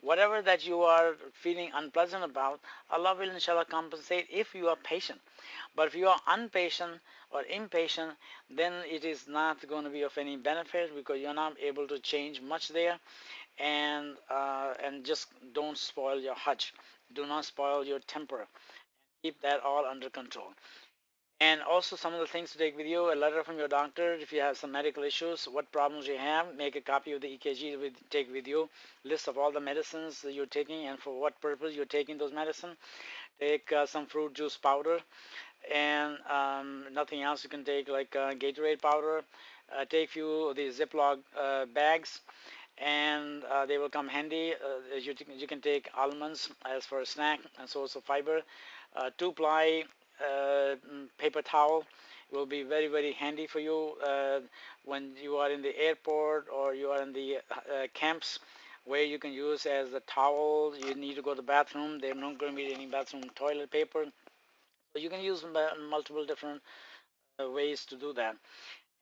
whatever that you are feeling unpleasant about, Allah will inshallah compensate if you are patient. But if you are impatient or impatient, then it is not going to be of any benefit, because you're not able to change much there. And just don't spoil your Hajj. Do not spoil your temper. Keep that all under control. And also some of the things to take with you: a letter from your doctor if you have some medical issues, what problems you have. Make a copy of the EKG take with you. List of all the medicines that you're taking and for what purpose you're taking those medicine. Take some fruit juice powder, and nothing else you can take, like Gatorade powder. Take few of these Ziploc bags, and they will come handy. You can take almonds as for a snack and source of fiber. Two-ply paper towel will be very, very handy for you when you are in the airport or you are in the camps, where you can use as a towel. You need to go to the bathroom, there's not going to be any bathroom toilet paper, so you can use multiple different ways to do that.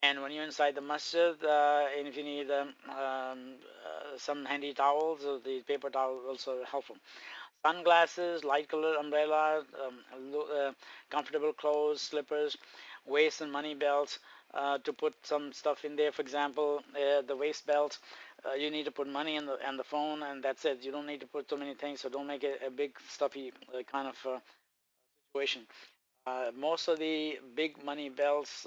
And when you're inside the masjid, and if you need some handy towels, the paper towel is also helpful. Sunglasses, light color umbrella, comfortable clothes, slippers, waist and money belts, to put some stuff in there. For example, the waist belt, you need to put money in the phone, and that's it. You don't need to put too many things, so don't make it a big stuffy kind of situation. Most of the big money belts,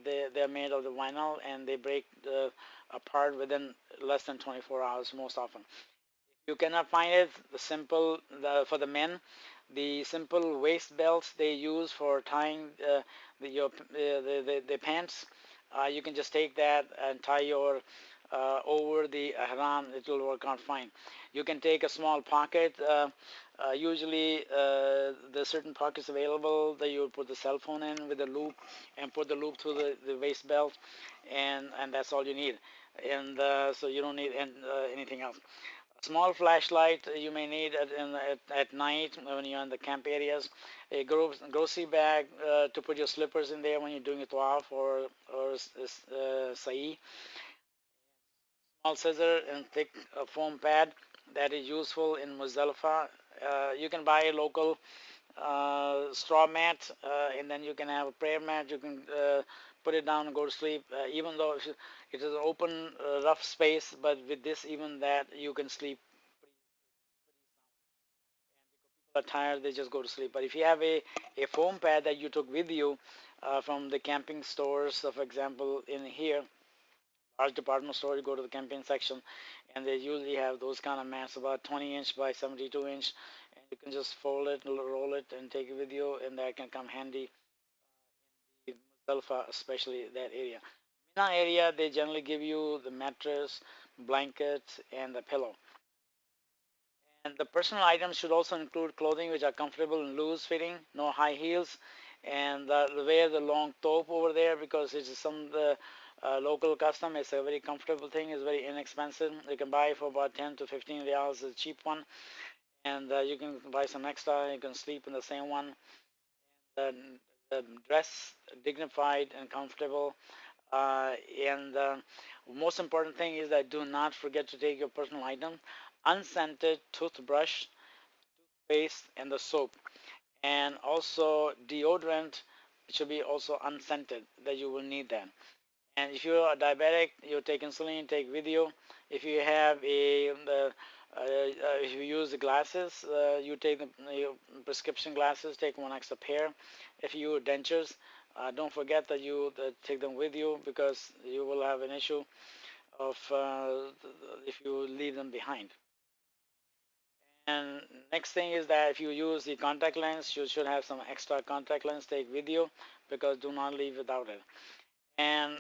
they're made of the vinyl, and they break apart within less than 24 hours most often. You cannot find it, for the men, the simple waist belts they use for tying the pants. You can just take that and tie your over the ihram. It will work out fine. You can take a small pocket. Usually, there's certain pockets available that you would put the cell phone in with a loop, and put the loop through the waist belt, and that's all you need. And so you don't need anything else. A small flashlight you may need at night when you're in the camp areas. A grocery bag to put your slippers in there when you're doing a tawaf or sa'i. Small scissor and thick foam pad that is useful in Muzdalifah. You can buy a local straw mat, and then you can have a prayer mat. You can put it down and go to sleep. Even though it is an open, rough space, but with this, even that, you can sleep are tired, they just go to sleep. But if you have a foam pad that you took with you from the camping stores, so for example, in here, large department store, you go to the camping section, and they usually have those kind of mats, about 20 inch by 72 inch, and you can just fold it, roll it, and take it with you, and that can come handy in Muzdalifah, especially that area. Mina area, they generally give you the mattress, blankets, and the pillow. And the personal items should also include clothing which are comfortable and loose fitting, no high heels, and wear the long top over there, because it is some local custom. It's a very comfortable thing. It's very inexpensive. You can buy for about 10 to 15 reals, a cheap one, and you can buy some extra. You can sleep in the same one. The, the dress dignified and comfortable. And most important thing is that do not forget to take your personal item, unscented toothbrush, paste, and the soap, and also deodorant should be also unscented, that you will need that. And if you're a diabetic, you take insulin, take with you. If you have if you use the glasses, you take the your prescription glasses, take one extra pair. If you use dentures, don't forget that you take them with you, because you will have an issue of if you leave them behind. And next thing is that if you use the contact lens, you should have some extra contact lens take with you, because do not leave without it. And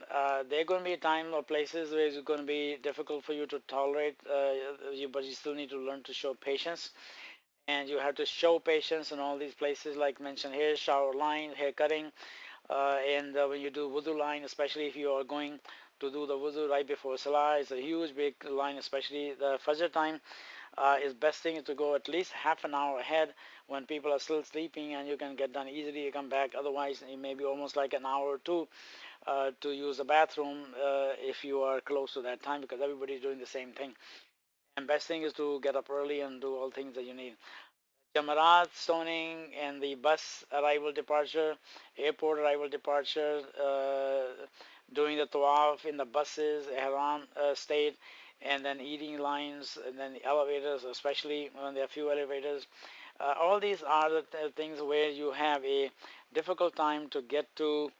there are going to be time or places where it's going to be difficult for you to tolerate, but you still need to learn to show patience. And you have to show patience in all these places, like mentioned here: shower line, hair cutting, and when you do wudu line, especially if you are going to do the wudu right before salah, it's a huge big line, especially the fajr time. is best thing is to go at least half an hour ahead when people are still sleeping, and you can get done easily. You come back. Otherwise, it may be almost like an hour or two to use the bathroom if you are close to that time, because everybody's doing the same thing. And best thing is to get up early and do all things that you need. Jamarat, stoning, and the bus arrival departure, airport arrival departure, doing the tawaf in the buses, Ihram state, and then eating lines, and then the elevators, especially when there are few elevators. All these are the things where you have a difficult time to get to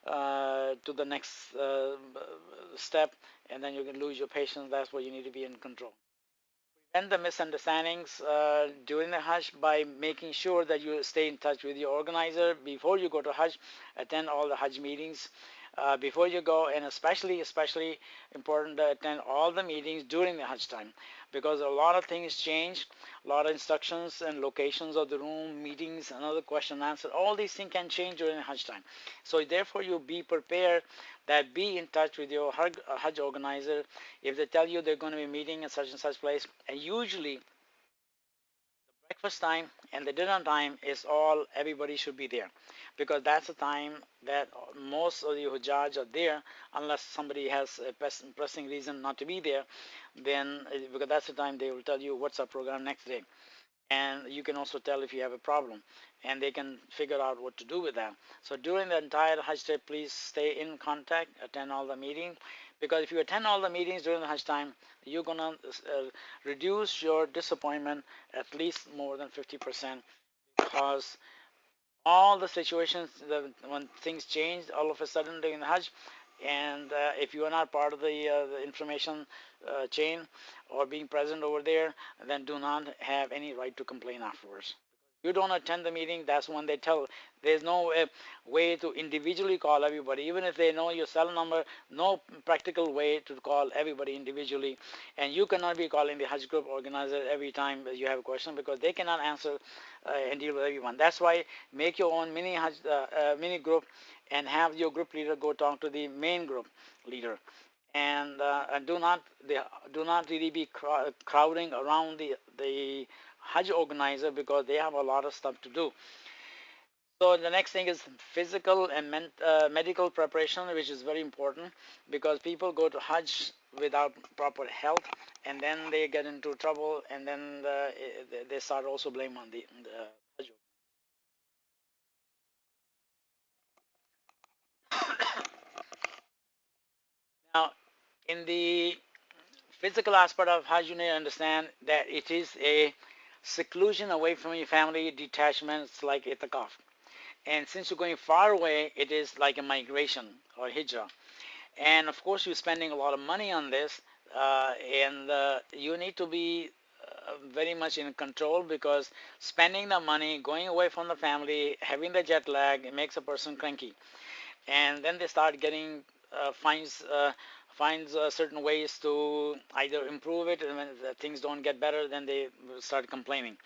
the next step, and then you can lose your patience. That's where you need to be in control. Prevent the misunderstandings during the Hajj by making sure that you stay in touch with your organizer before you go to Hajj. Attend all the Hajj meetings before you go, and especially important to attend all the meetings during the Hajj time, because a lot of things change, a lot of instructions and locations of the room, meetings, another question and answer. All these things can change during the Hajj time. So therefore, you be prepared. That be in touch with your Hajj organizer. If they tell you they're going to be meeting in such and such place, and usually breakfast time and the dinner time is all everybody should be there, because that's the time that most of the Hujjaj are there, unless somebody has a pressing reason not to be there. Then because that's the time they will tell you what's our program next day, and you can also tell if you have a problem, and they can figure out what to do with that. So during the entire Hajj trip, please stay in contact, attend all the meetings, because if you attend all the meetings during the Hajj time, you're gonna reduce your disappointment at least more than 50%, because all the situations when things change all of a sudden during the Hajj, and if you are not part of the information chain or being present over there, then do not have any right to complain afterwards. You don't attend the meeting, that's when they tell. There's no way to individually call everybody, even if they know your cell number. No practical way to call everybody individually, and you cannot be calling the Hajj group organizer every time you have a question, because they cannot answer and deal with everyone. That's why make your own mini Hajj, mini group, and have your group leader go talk to the main group leader, and do not really be crowding around the Hajj organizer, because they have a lot of stuff to do. So the next thing is physical and medical preparation, which is very important, because people go to Hajj without proper health, and then they get into trouble, and then they start also blame on the Hajj. Now, in the physical aspect of Hajj, you need to understand that it is a seclusion away from your family, detachment. It's like itikaf. And since you're going far away, it is like a migration or hijrah. And of course, you're spending a lot of money on this, and you need to be very much in control, because spending the money, going away from the family, having the jet lag, it makes a person cranky. And then they start getting finds certain ways to either improve it, and when things don't get better, then they start complaining.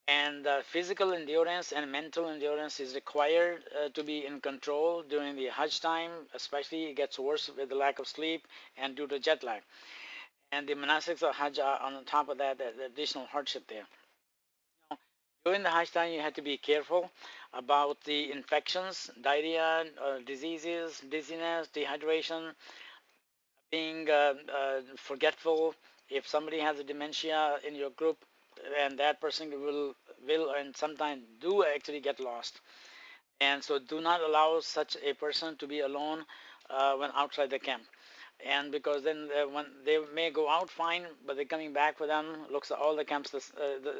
And physical endurance and mental endurance is required to be in control during the Hajj time. Especially it gets worse with the lack of sleep and due to jet lag. And the monastics of Hajj are on top of that, the additional hardship there. Now, during the Hajj time, you have to be careful about the infections, diarrhea, diseases, dizziness, dehydration, being forgetful. If somebody has a dementia in your group, and that person will and sometimes do actually get lost. And so do not allow such a person to be alone when outside the camp. And because then when they may go out fine, but they're coming back for them, looks at all the camps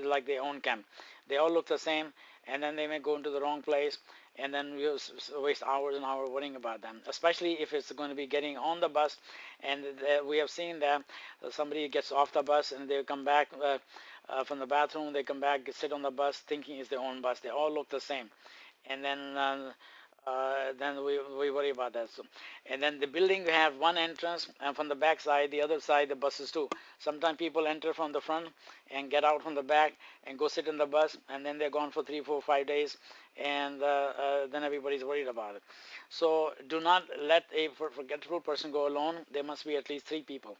like their own camp. They all look the same, and then they may go into the wrong place, and then we waste hours and hours worrying about them, especially if it's going to be getting on the bus. And we have seen that somebody gets off the bus and they come back from the bathroom, they come back, sit on the bus thinking it's their own bus. They all look the same. And then we worry about that. So, and then the building, we have one entrance, and from the back side, the other side, the buses too. Sometimes people enter from the front and get out from the back and go sit in the bus, and then they're gone for 3, 4, 5 days, and then everybody's worried about it. So do not let a forgetful person go alone. There must be at least 3 people.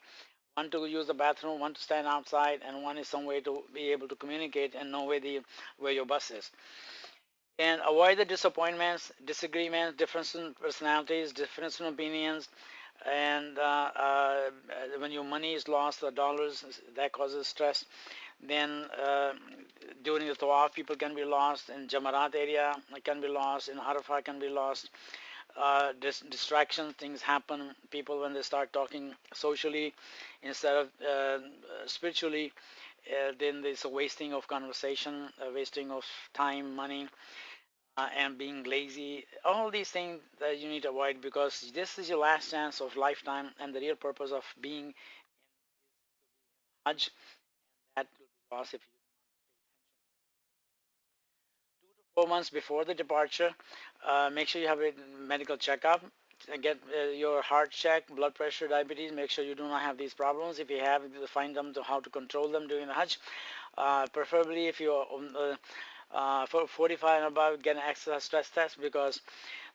one to use the bathroom, one to stand outside, and one is some way to be able to communicate and know where your bus is. And avoid the disappointments, disagreements, difference in personalities, difference in opinions, and when your money is lost, the dollars, that causes stress. Then during the tawaf, people can be lost. In Jamarat area, can be lost. In Arafah, can be lost. Distraction things happen. People, when they start talking socially instead of spiritually, then there's a wasting of conversation, a wasting of time, money, and being lazy. All these things that you need to avoid, because this is your last chance of lifetime, and the real purpose of being Hajj, that will be lost if you 4 months before the departure. Make sure you have a medical checkup. Get your heart checked, blood pressure, diabetes. Make sure you do not have these problems. If you have, find them to how to control them during the Hajj. Preferably, if you're for 45 and above, get an extra stress test, because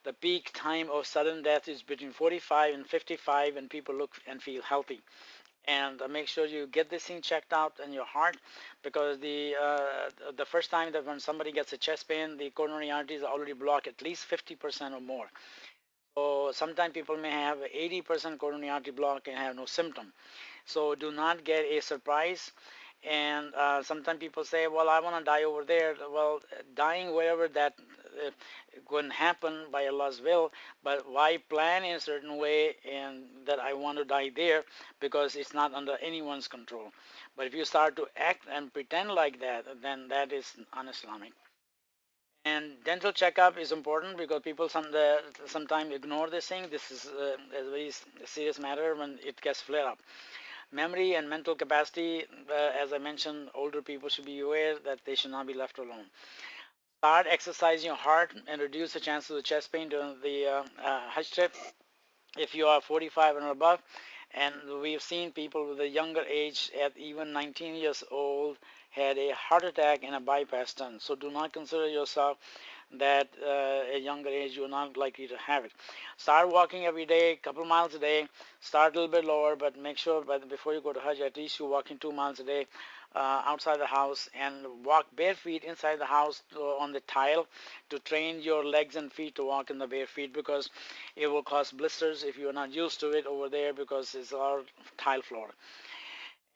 the peak time of sudden death is between 45 and 55, and people look and feel healthy. And make sure you get this thing checked out in your heart, because the first time that when somebody gets a chest pain, the coronary arteries are already blocked at least 50% or more. So sometimes people may have 80% coronary artery block and have no symptom. So do not get a surprise. And sometimes people say, well, I want to die over there. Well, dying wherever that uh, can happen by Allah's will, but why plan in a certain way and that I want to die there, because it's not under anyone's control. But if you start to act and pretend like that, then that is un-Islamic. And dental checkup is important, because people sometimes ignore this thing. This is a very serious matter when it gets flare up. Memory and mental capacity, as I mentioned, older people should be aware that they should not be left alone. Start exercising your heart and reduce the chances of chest pain during the Hajj trip if you are 45 and above. And we've seen people with a younger age, at even 19 years old, had a heart attack and a bypass done. So do not consider yourself that at a younger age you're not likely to have it. Start walking every day, a couple miles a day. Start a little bit lower, but make sure before you go to Hajj, at least you're walking 2 miles a day outside the house, and walk bare feet inside the house on the tile, to train your legs and feet to walk in the bare feet, because it will cause blisters if you're not used to it over there, because it's our tile floor.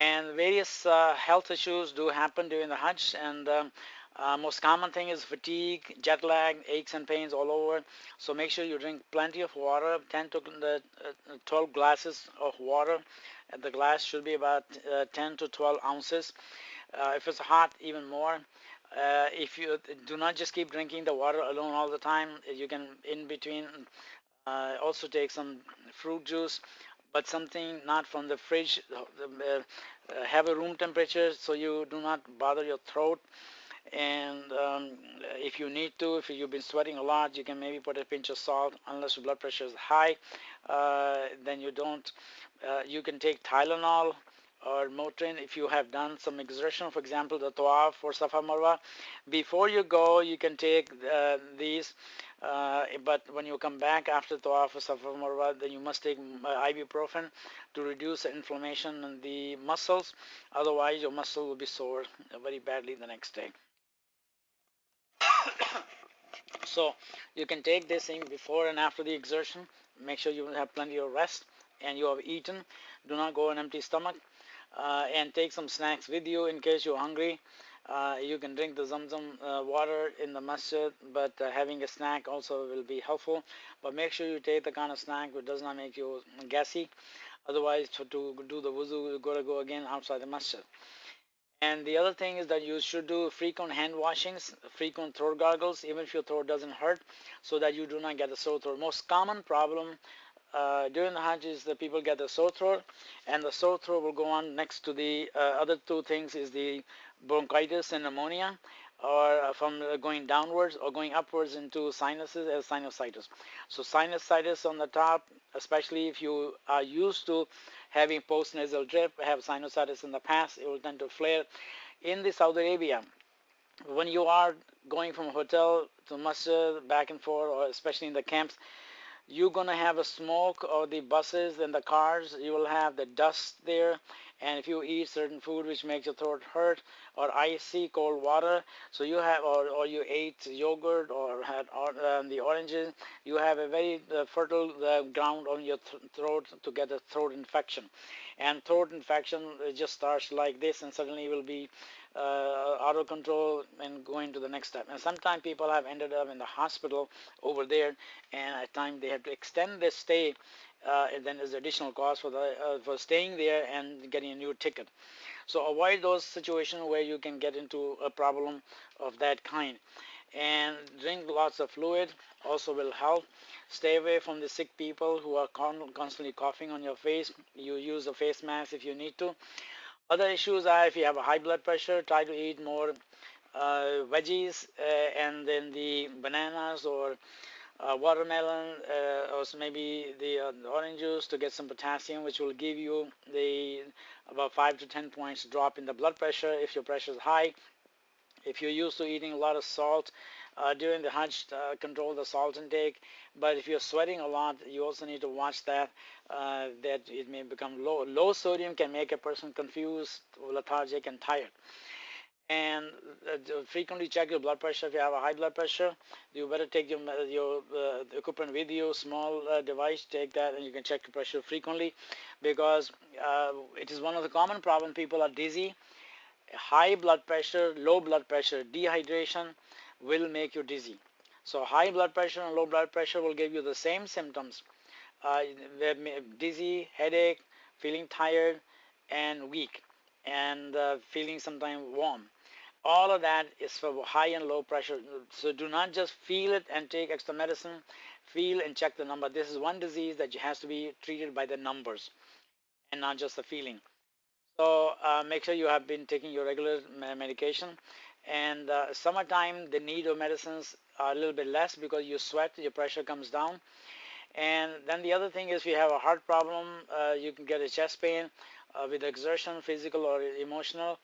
And various health issues do happen during the Hajj, and most common thing is fatigue, jet lag, aches and pains all over. So make sure you drink plenty of water, 10 to 12 glasses of water. And the glass should be about 10 to 12 ounces. If it's hot, even more. If you do not just keep drinking the water alone all the time, you can in between also take some fruit juice, but something not from the fridge. Have a room temperature so you do not bother your throat. And if you need to, if you've been sweating a lot, you can maybe put a pinch of salt, unless your blood pressure is high. Then you don't. You can take Tylenol or Motrin if you have done some exertion, for example, the Tawaf or Safa Marwa. Before you go, you can take these, but when you come back after Tawaf or Safa Marwa, then you must take ibuprofen to reduce the inflammation in the muscles. Otherwise, your muscle will be sore very badly the next day. So you can take this thing before and after the exertion. Make sure you have plenty of rest and you have eaten. Do not go on empty stomach. And take some snacks with you in case you're hungry. You can drink the Zamzam water in the masjid, but having a snack also will be helpful. But make sure you take the kind of snack which does not make you gassy. Otherwise, to do the wuzu, you've got to go again outside the masjid. And the other thing is that you should do frequent hand washings, frequent throat gargles, even if your throat doesn't hurt, so that you do not get a sore throat. Most common problem during the Hajj is that people get a sore throat, and the sore throat will go on next to the other two things, is the bronchitis and pneumonia, or from going downwards or going upwards into sinuses as sinusitis. So sinusitis on the top, especially if you are used to having postnasal drip, have sinusitis in the past, it will tend to flare. In the Saudi Arabia, when you are going from hotel to masjid back and forth, or especially in the camps, you're gonna have a smoke or the buses and the cars, you will have the dust there. And if you eat certain food which makes your throat hurt, or icy cold water, so you have, or you ate yogurt or had the oranges, you have a very fertile ground on your throat to get a throat infection. And throat infection just starts like this and suddenly will be out of control and going to the next step. And sometimes people have ended up in the hospital over there, and at times they have to extend their stay, and then there's additional cost for staying there and getting a new ticket. So avoid those situations where you can get into a problem of that kind. And drink lots of fluid also will help. Stay away from the sick people who are constantly coughing on your face. You use a face mask if you need to. Other issues are, if you have a high blood pressure, try to eat more veggies, and then the bananas or watermelon, or maybe the orange juice to get some potassium, which will give you the about 5 to 10 points drop in the blood pressure if your pressure is high. If you're used to eating a lot of salt during the Hajj, control the salt intake. But if you're sweating a lot, you also need to watch that, that it may become low. Low sodium can make a person confused, lethargic, and tired. And frequently check your blood pressure. If you have a high blood pressure, you better take your equipment with you, small device, take that, and you can check your pressure frequently, because it is one of the common problems. People are dizzy. High blood pressure, low blood pressure, dehydration will make you dizzy. So high blood pressure and low blood pressure will give you the same symptoms: uh, dizzy, headache, feeling tired and weak, and feeling sometimes warm. All of that is for high and low pressure. So do not just feel it and take extra medicine. Feel and check the number. This is one disease that has to be treated by the numbers and not just the feeling. So make sure you have been taking your regular medication. And summertime, the need of medicines are a little bit less because you sweat, your pressure comes down. And then the other thing is, if you have a heart problem, you can get a chest pain with exertion, physical or emotional.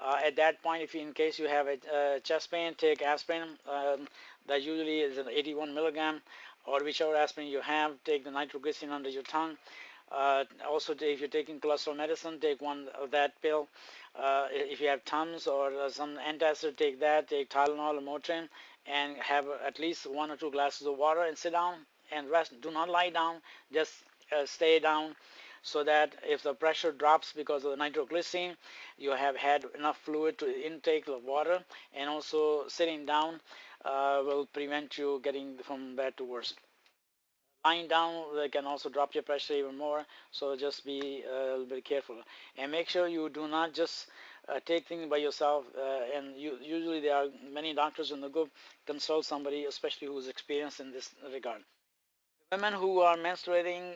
At that point, if you, in case you have a chest pain, take aspirin. That usually is an 81 milligram, or whichever aspirin you have. Take the nitroglycerin under your tongue. Also, if you're taking cholesterol medicine, take one of that pill. If you have Tums or some antacid, take that. Take Tylenol or Motrin, and have at least 1 or 2 glasses of water and sit down and rest. Do not lie down. Just stay down, so that if the pressure drops because of the nitroglycerin, you have had enough fluid to intake of water, and also sitting down will prevent you getting from bad to worse. Lying down, they can also drop your pressure even more, so just be a little bit careful. And make sure you do not just take things by yourself, and usually there are many doctors in the group. Consult somebody, especially who's experienced in this regard. Women who are menstruating,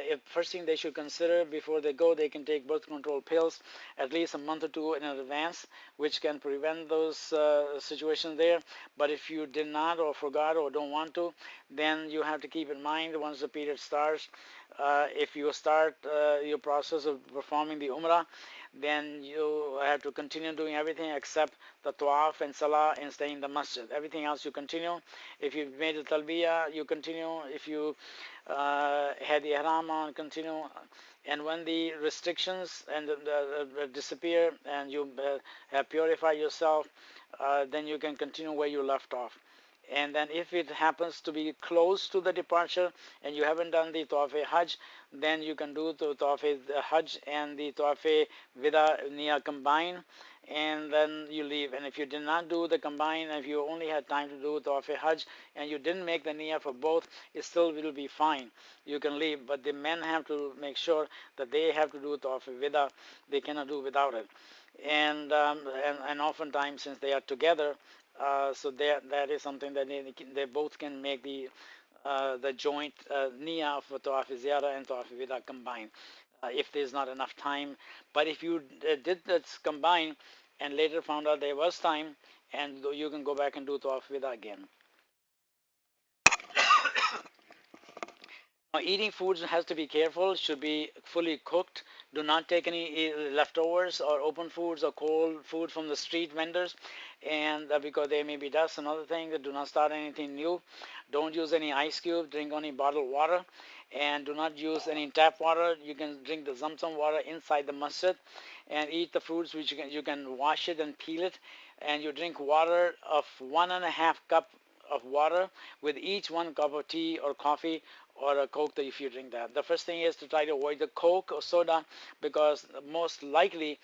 if first thing they should consider before they go, they can take birth control pills at least a month or two in advance, which can prevent those situations there. But if you did not, or forgot, or don't want to, then you have to keep in mind, once the period starts, if you start your process of performing the Umrah, then you have to continue doing everything except the Tawaf and Salah and staying in the masjid. Everything else you continue. If you made the Talbiyah, you continue. If you had the Ihram on, continue. And when the restrictions and disappear, and you have purified yourself, then you can continue where you left off. And then if it happens to be close to the departure and you haven't done the Tawaf-e-Hajj, then you can do the Tawaf-e-Hajj and the Tawaf-e-Wida Niyyah combined, and then you leave. And if you did not do the combined, if you only had time to do Tawaf-e-Hajj and you didn't make the Niyyah for both, it still will be fine. You can leave. But the men have to make sure that they have to do Tawaf-e-Wida. They cannot do without it. And oftentimes, since they are together, so that is something that they both can make the joint niyyah for Tawaf Ziyarah and Tawaf Wida combined, if there's not enough time. But if you did this combined and later found out there was time, and you can go back and do Tawaf Wida again. Now, eating foods has to be careful. Should be fully cooked. Do not take any leftovers or open foods or cold food from the street vendors, and because there may be dust. Another thing, do not start anything new. Don't use any ice cube. Drink only bottled water, and do not use any tap water. You can drink the Zamzam water inside the masjid, and eat the fruits which you can wash it and peel it, and you drink water of 1.5 cup of water with each 1 cup of tea or coffee or a Coke that if you drink that. The first thing is to try to avoid the Coke or soda, because most likely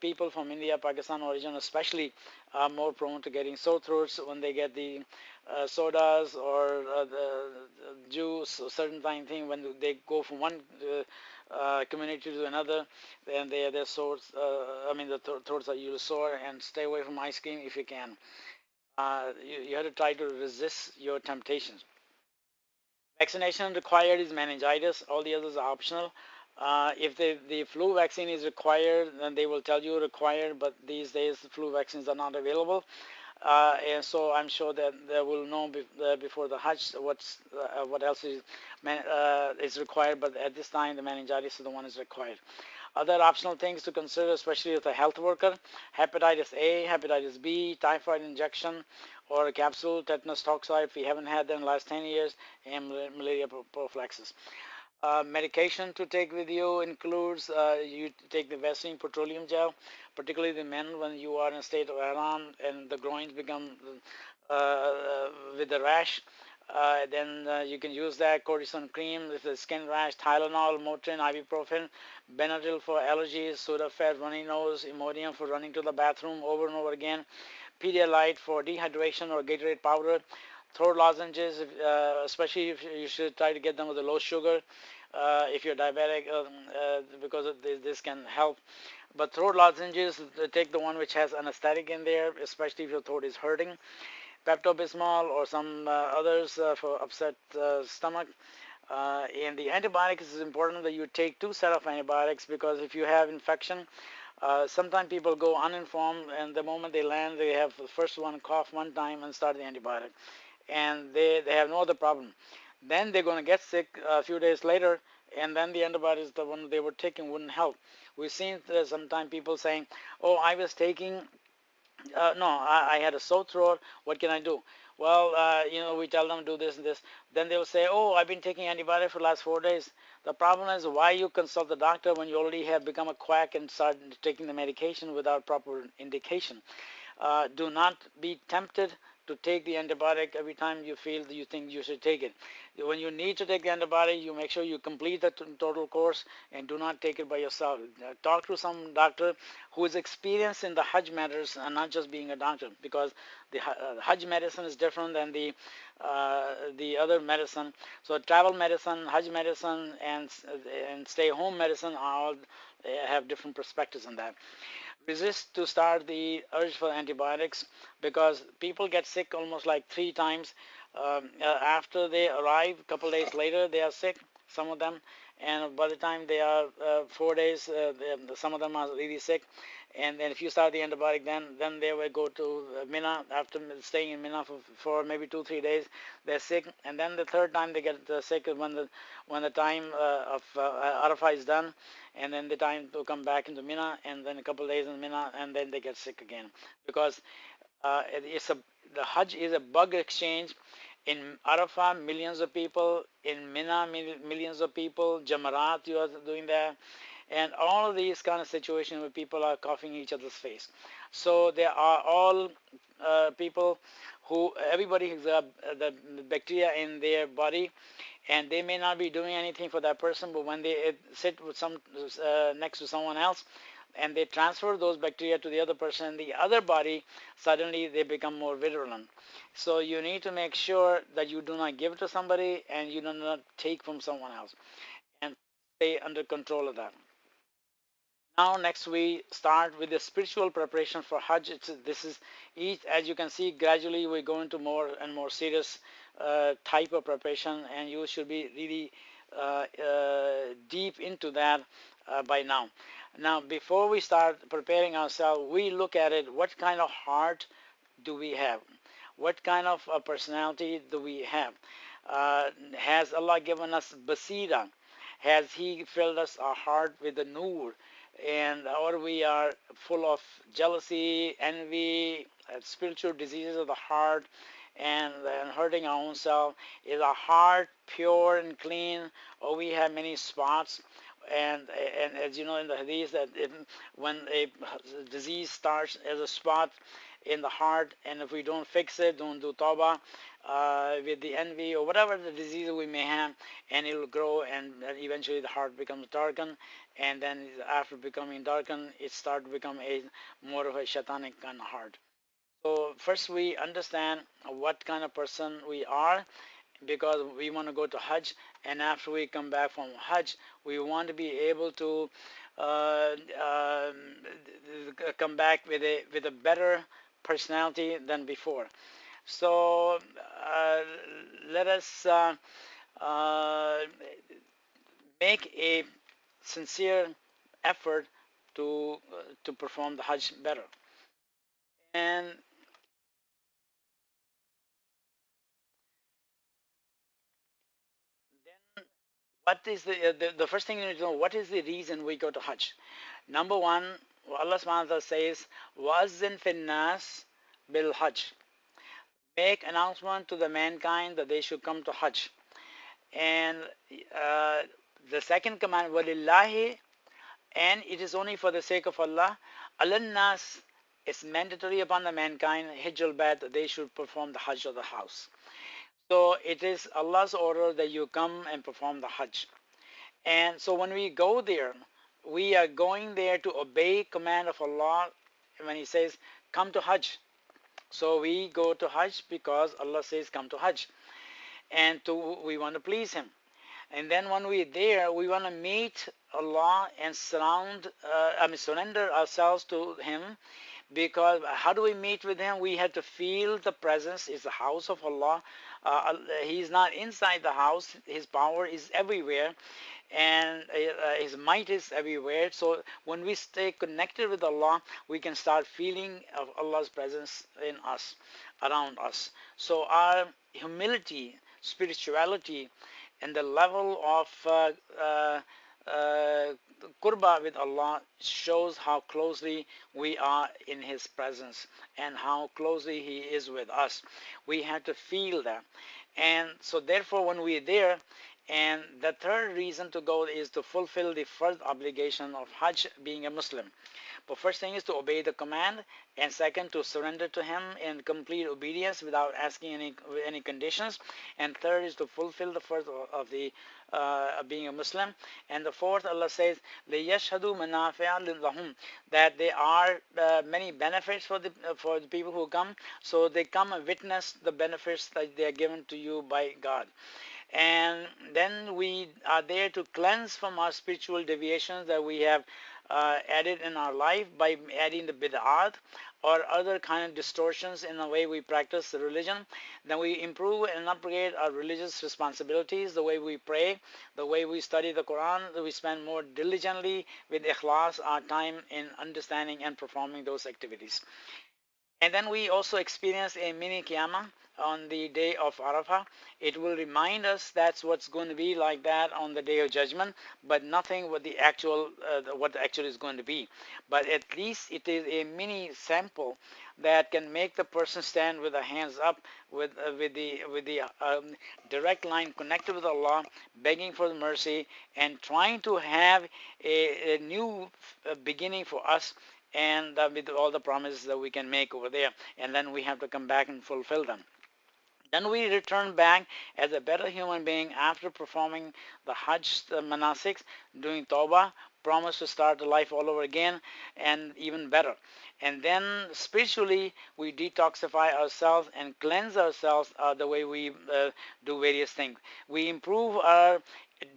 people from India, Pakistan origin especially are more prone to getting sore throats when they get the sodas or the juice or certain kind of thing. When they go from one community to another, then their throats, the throats are usually sore, and stay away from ice cream if you can. You have to try to resist your temptations. Vaccination required is meningitis. All the others are optional. If the flu vaccine is required, then they will tell you required, but these days the flu vaccines are not available. And so I'm sure that they will know before the Hajj what else is required, but at this time the meningitis is the one is required. Other optional things to consider, especially with a health worker: hepatitis A, hepatitis B, typhoid injection or a capsule, tetanus toxoid if we haven't had them in the last 10 years, and malaria prophylaxis. Medication to take with you includes you take the Vaseline petroleum gel, particularly the men when you are in a state of Iran and the groins become with the rash. Then you can use that cortisone cream with the skin rash, Tylenol, Motrin, ibuprofen, Benadryl for allergies, Sudafed, runny nose, Imodium for running to the bathroom over and over again, Pedialyte for dehydration or Gatorade powder, throat lozenges, especially if you should try to get them with a low sugar if you're diabetic, because this can help. But throat lozenges, take the one which has anesthetic in there, especially if your throat is hurting. Pepto-Bismol or some others for upset stomach. And the antibiotics is important that you take two set of antibiotics, because if you have infection, sometimes people go uninformed, and the moment they land, they have the first one cough one time and start the antibiotic, and they have no other problem. Then they're going to get sick a few days later, and then the antibiotics, the one they were taking, wouldn't help. We've seen sometimes people saying, "Oh, I was taking no, I had a sore throat. What can I do?" Well, we tell them do this and this. Then they will say, "Oh, I've been taking antibiotics for the last 4 days." The problem is, why you consult the doctor when you already have become a quack and start taking the medication without proper indication? Do not be tempted to take the antibiotic every time you feel that you think you should take it. When you need to take the antibiotic, you make sure you complete the total course and do not take it by yourself. Talk to some doctor who is experienced in the Hajj matters and not just being a doctor, because the Hajj medicine is different than the other medicine. So travel medicine, Hajj medicine, and stay home medicine are all have different perspectives on that. Resist to start the urge for antibiotics, because people get sick almost like 3 times. After they arrive, a couple days later, they are sick, some of them, and by the time they are 4 days, some of them are really sick. And then if you start the antibiotic, then they will go to Mina after staying in Mina for maybe 2 3 days. They're sick, and then the third time they get sick is when the time of Arafah is done, and then the time to come back into Mina, and then a couple of days in Mina, and then they get sick again, because it's a the Hajj is a bug exchange. In Arafah, millions of people. In Mina, millions of people. Jamarat, you are doing that, and all of these kind of situations where people are coughing each other's face. So there are all people who everybody has the bacteria in their body, and they may not be doing anything for that person, but when they sit with some next to someone else, and they transfer those bacteria to the other person, the other body, suddenly they become more virulent. So you need to make sure that you do not give it to somebody and you do not take from someone else, and stay under control of that. Now next we start with the spiritual preparation for Hajj. This is each, as you can see, gradually we go into more and more serious type of preparation, and you should be really deep into that by now. Now, before we start preparing ourselves, we look at it: what kind of heart do we have? What kind of personality do we have? Has Allah given us basira? Has He filled us our heart with the nur, and or we are full of jealousy, envy, spiritual diseases of the heart, and hurting our own self? Is our heart pure and clean, or we have many spots? And as you know in the hadith that when a disease starts as a spot in the heart, and if we don't fix it, don't do tawbah with the envy or whatever the disease we may have, and it will grow, and eventually the heart becomes darkened, and then after becoming darkened, it starts to become a more of a shaitanic kind of heart. So first we understand what kind of person we are, because we want to go to Hajj, and after we come back from Hajj, we want to be able to uh, um, come back with a better personality than before. So uh, let us uh, make a sincere effort to perform the Hajj better. And then what is the first thing you need to know? What is the reason we go to Hajj? Number one, Allah subhanahu wa ta'ala says, "Wazin finnas bil Hajj." Make announcement to the mankind that they should come to Hajj. And uh, the second command, "Walillahi," and it is only for the sake of Allah. Alannas is mandatory upon the mankind. Hijjul Bait, that they should perform the Hajj of the house. So it is Allah's order that you come and perform the Hajj. And so when we go there, we are going there to obey command of Allah when He says, come to Hajj. So we go to Hajj because Allah says, come to Hajj. And we want to please Him. And then when we're there, we want to meet Allah and surrender ourselves to Him. Because how do we meet with Him? We have to feel the presence. It's the house of Allah. He's not inside the house. His power is everywhere, and His might is everywhere. So when we stay connected with Allah, we can start feeling of Allah's presence in us, around us. So our humility, spirituality, and the level of uh, qurba with Allah shows how closely we are in His presence and how closely He is with us. We have to feel that. And so therefore when we are there, and the third reason to go is to fulfill the first obligation of Hajj, being a Muslim. But first thing is to obey the command, and second to surrender to Him in complete obedience without asking any conditions, and third is to fulfill the first of the being a Muslim, and the fourth Allah says لِيَشْهَدُوا مَنَافِعَ لَهُمْ, that there are many benefits for the people who come, so they come and witness the benefits that they are given to you by God. And then we are there to cleanse from our spiritual deviations that we have added in our life by adding the bid'at or other kind of distortions in the way we practice the religion. Then we improve and upgrade our religious responsibilities, the way we pray, the way we study the Quran, that we spend more diligently with ikhlas our time in understanding and performing those activities. And then we also experience a mini Qiyamah on the day of Arafah. It will remind us that's what's going to be like that on the day of judgment, but nothing what the actual is going to be. But at least it is a mini sample that can make the person stand with their hands up, with the direct line connected with Allah, begging for the mercy and trying to have a new beginning for us, and with all the promises that we can make over there, and then we have to come back and fulfill them. Then we return back as a better human being after performing the Hajj manasiks, doing Tawbah, promise to start the life all over again and even better. And then spiritually, we detoxify ourselves and cleanse ourselves the way we do various things. We improve our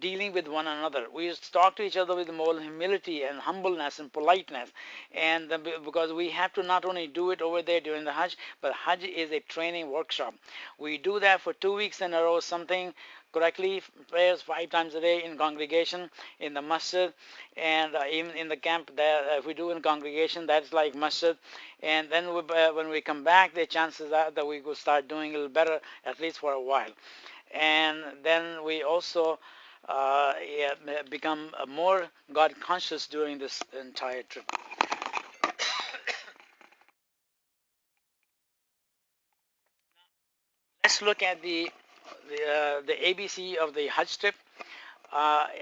dealing with one another. We talk to each other with more humility and humbleness and politeness, and because we have to not only do it over there during the Hajj, but Hajj is a training workshop. We do that for 2 weeks in a row, something correctly, prayers 5 times a day in congregation in the masjid, and even in the camp there, if we do in congregation, that's like masjid. And then when we come back, the chances are that we will start doing a little better, at least for a while. And then we also yeah, become more God conscious during this entire trip. Let's look at the ABC of the Hajj trip.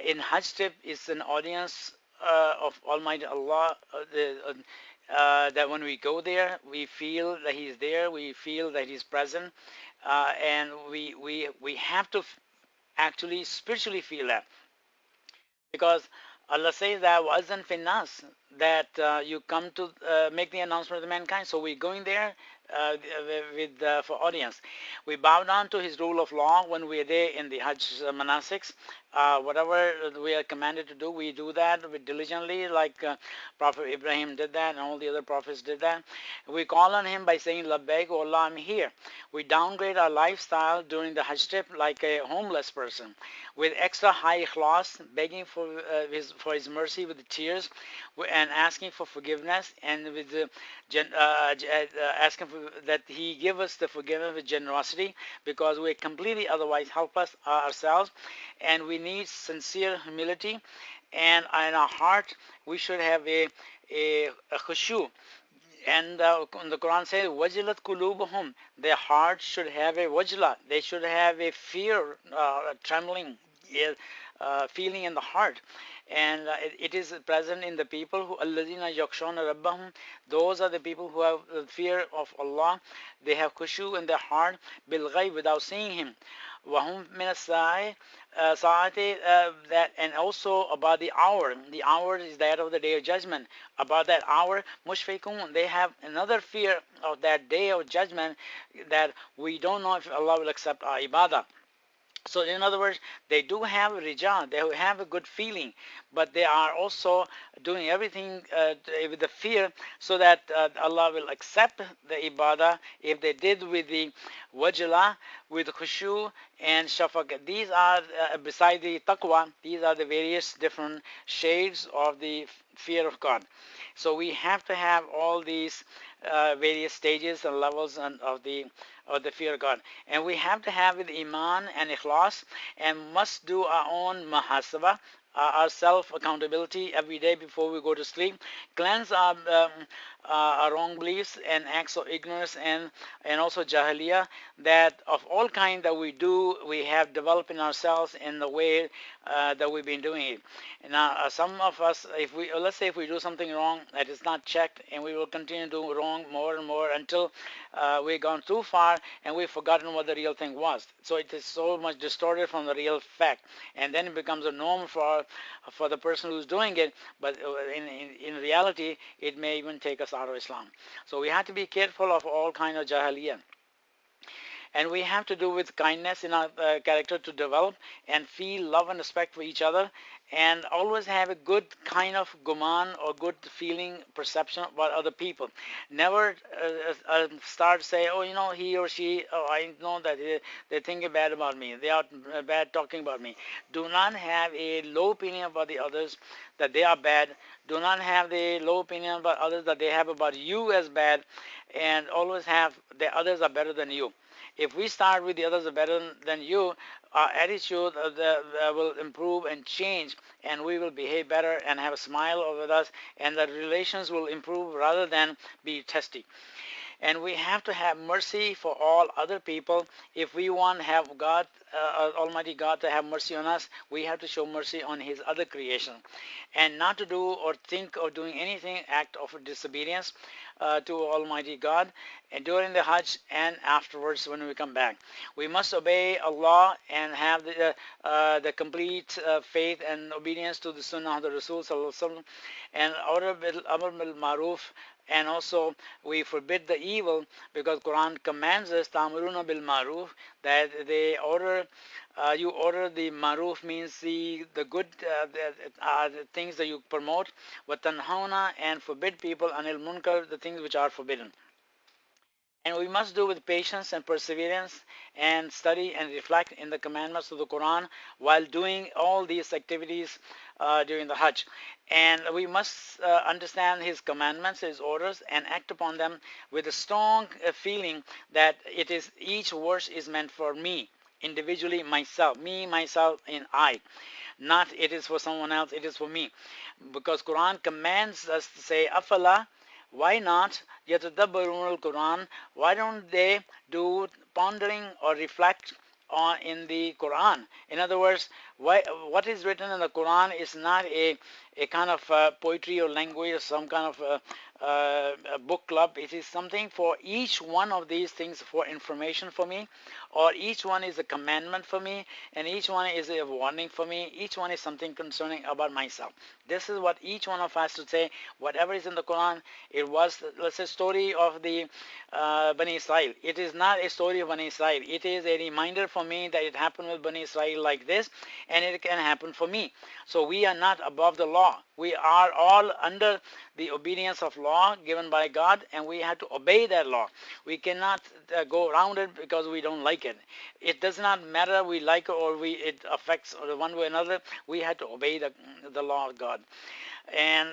In Hajj trip is an audience of Almighty Allah. That when we go there, we feel that He's there. We feel that He's present, and we have to actually spiritually feel that, because Allah says that wasn't finnas, that you come to make the announcement to mankind. So we're going there with for audience. We bow down to His rule of law when we are there in the Hajj manasiks. Whatever we are commanded to do, we do that diligently, like Prophet Ibrahim did that, and all the other prophets did that. We call on Him by saying, Labbaik, O Allah, I'm here. We downgrade our lifestyle during the Hajj trip like a homeless person, with extra high ikhlas, begging for His mercy with tears, and asking for forgiveness, and with asking for, that He give us the forgiveness with generosity, because we're completely otherwise helpless ourselves, and we need sincere humility, and in our heart we should have a khushu. And the Quran says, "Wajilat kulubuhum." Their hearts should have a wajla. They should have a fear, trembling, feeling in the heart, and it is present in the people who alladina yakshawna rabbahum. Those are the people who have the fear of Allah. They have khushu in their heart, bil ghaib, without seeing Him. Wahum min saati, that, and also about the hour. The hour is that of the day of judgment. About that hour, mushfiqun, they have another fear of that day of judgment, that we don't know if Allah will accept our ibadah. So in other words, they do have rija, they have a good feeling, but they are also doing everything with the fear, so that Allah will accept the ibadah if they did with the wajla, with khushu and shafaq. These are, beside the taqwa, these are the various different shades of the fear of God. So we have to have all these various stages and levels of the fear of God. And we have to have with iman and ikhlas, and must do our own muhasabah, our self accountability every day before we go to sleep, cleanse our wrong beliefs and acts of ignorance, and also jahiliyyah, that of all kind that we do, we have developed in ourselves in the way that we've been doing it. Now, some of us, if we, let's say if we do something wrong that is not checked, and we will continue to do wrong more and more until we've gone too far and we've forgotten what the real thing was. So it is so much distorted from the real fact, and then it becomes a norm for the person who's doing it. But in reality, it may even take us out of Islam. So we have to be careful of all kind of jahiliyyah, and we have to do with kindness in our character to develop and feel love and respect for each other, and always have a good kind of guman, or good feeling perception about other people. Never start say, oh, he or she, oh, I know that they're thinking bad about me, they are bad talking about me. Do not have a low opinion about the others, that they are bad. Do not have the low opinion about others that they have about you as bad, and always have the others are better than you. If we start with the others are better than you, our attitude will improve and change, and we will behave better and have a smile with us, and the relations will improve rather than be testy. And we have to have mercy for all other people. If we want to have God, Almighty God, to have mercy on us, we have to show mercy on His other creation, and not to do or think of doing anything act of disobedience to Almighty God, and during the Hajj and afterwards when we come back. We must obey Allah and have the complete faith and obedience to the Sunnah of the Rasul Sallallahu Alaihi Wasallam, and amr bil maruf, and also we forbid the evil, because Quran commands us ta'muruna bil maruf, that they order, you order the maruf, means the good the things that you promote, wa tanhauna, and forbid people anil munkar, the things which are forbidden. And we must do with patience and perseverance, and study and reflect in the commandments of the Quran while doing all these activities during the Hajj. And we must understand His commandments, His orders, and act upon them with a strong feeling that it is, each verse is meant for me. individually, myself, me, myself, and I. Not it is for someone else, it is for me. Because Quran commands us to say, Afala, why not? Yatadabbarun al-Quran. Why don't they do pondering or reflect on in the Quran? In other words, what is written in the Quran is not a kind of poetry or language or some kind of a book club. It is something for each one of these things for information for me, or each one is a commandment for me, and each one is a warning for me. Each one is something concerning about myself. This is what each one of us should say. Whatever is in the Quran, it was, let's say, story of the Bani Israel. It is not a story of Bani Israel. It is a reminder for me that it happened with Bani Israel like this, and it can happen for me. So we are not above the law. We are all under the obedience of law given by God, and we have to obey that law. We cannot go around it because we don't like it. It does not matter we like it or it affects one way or another. We have to obey the law of God. And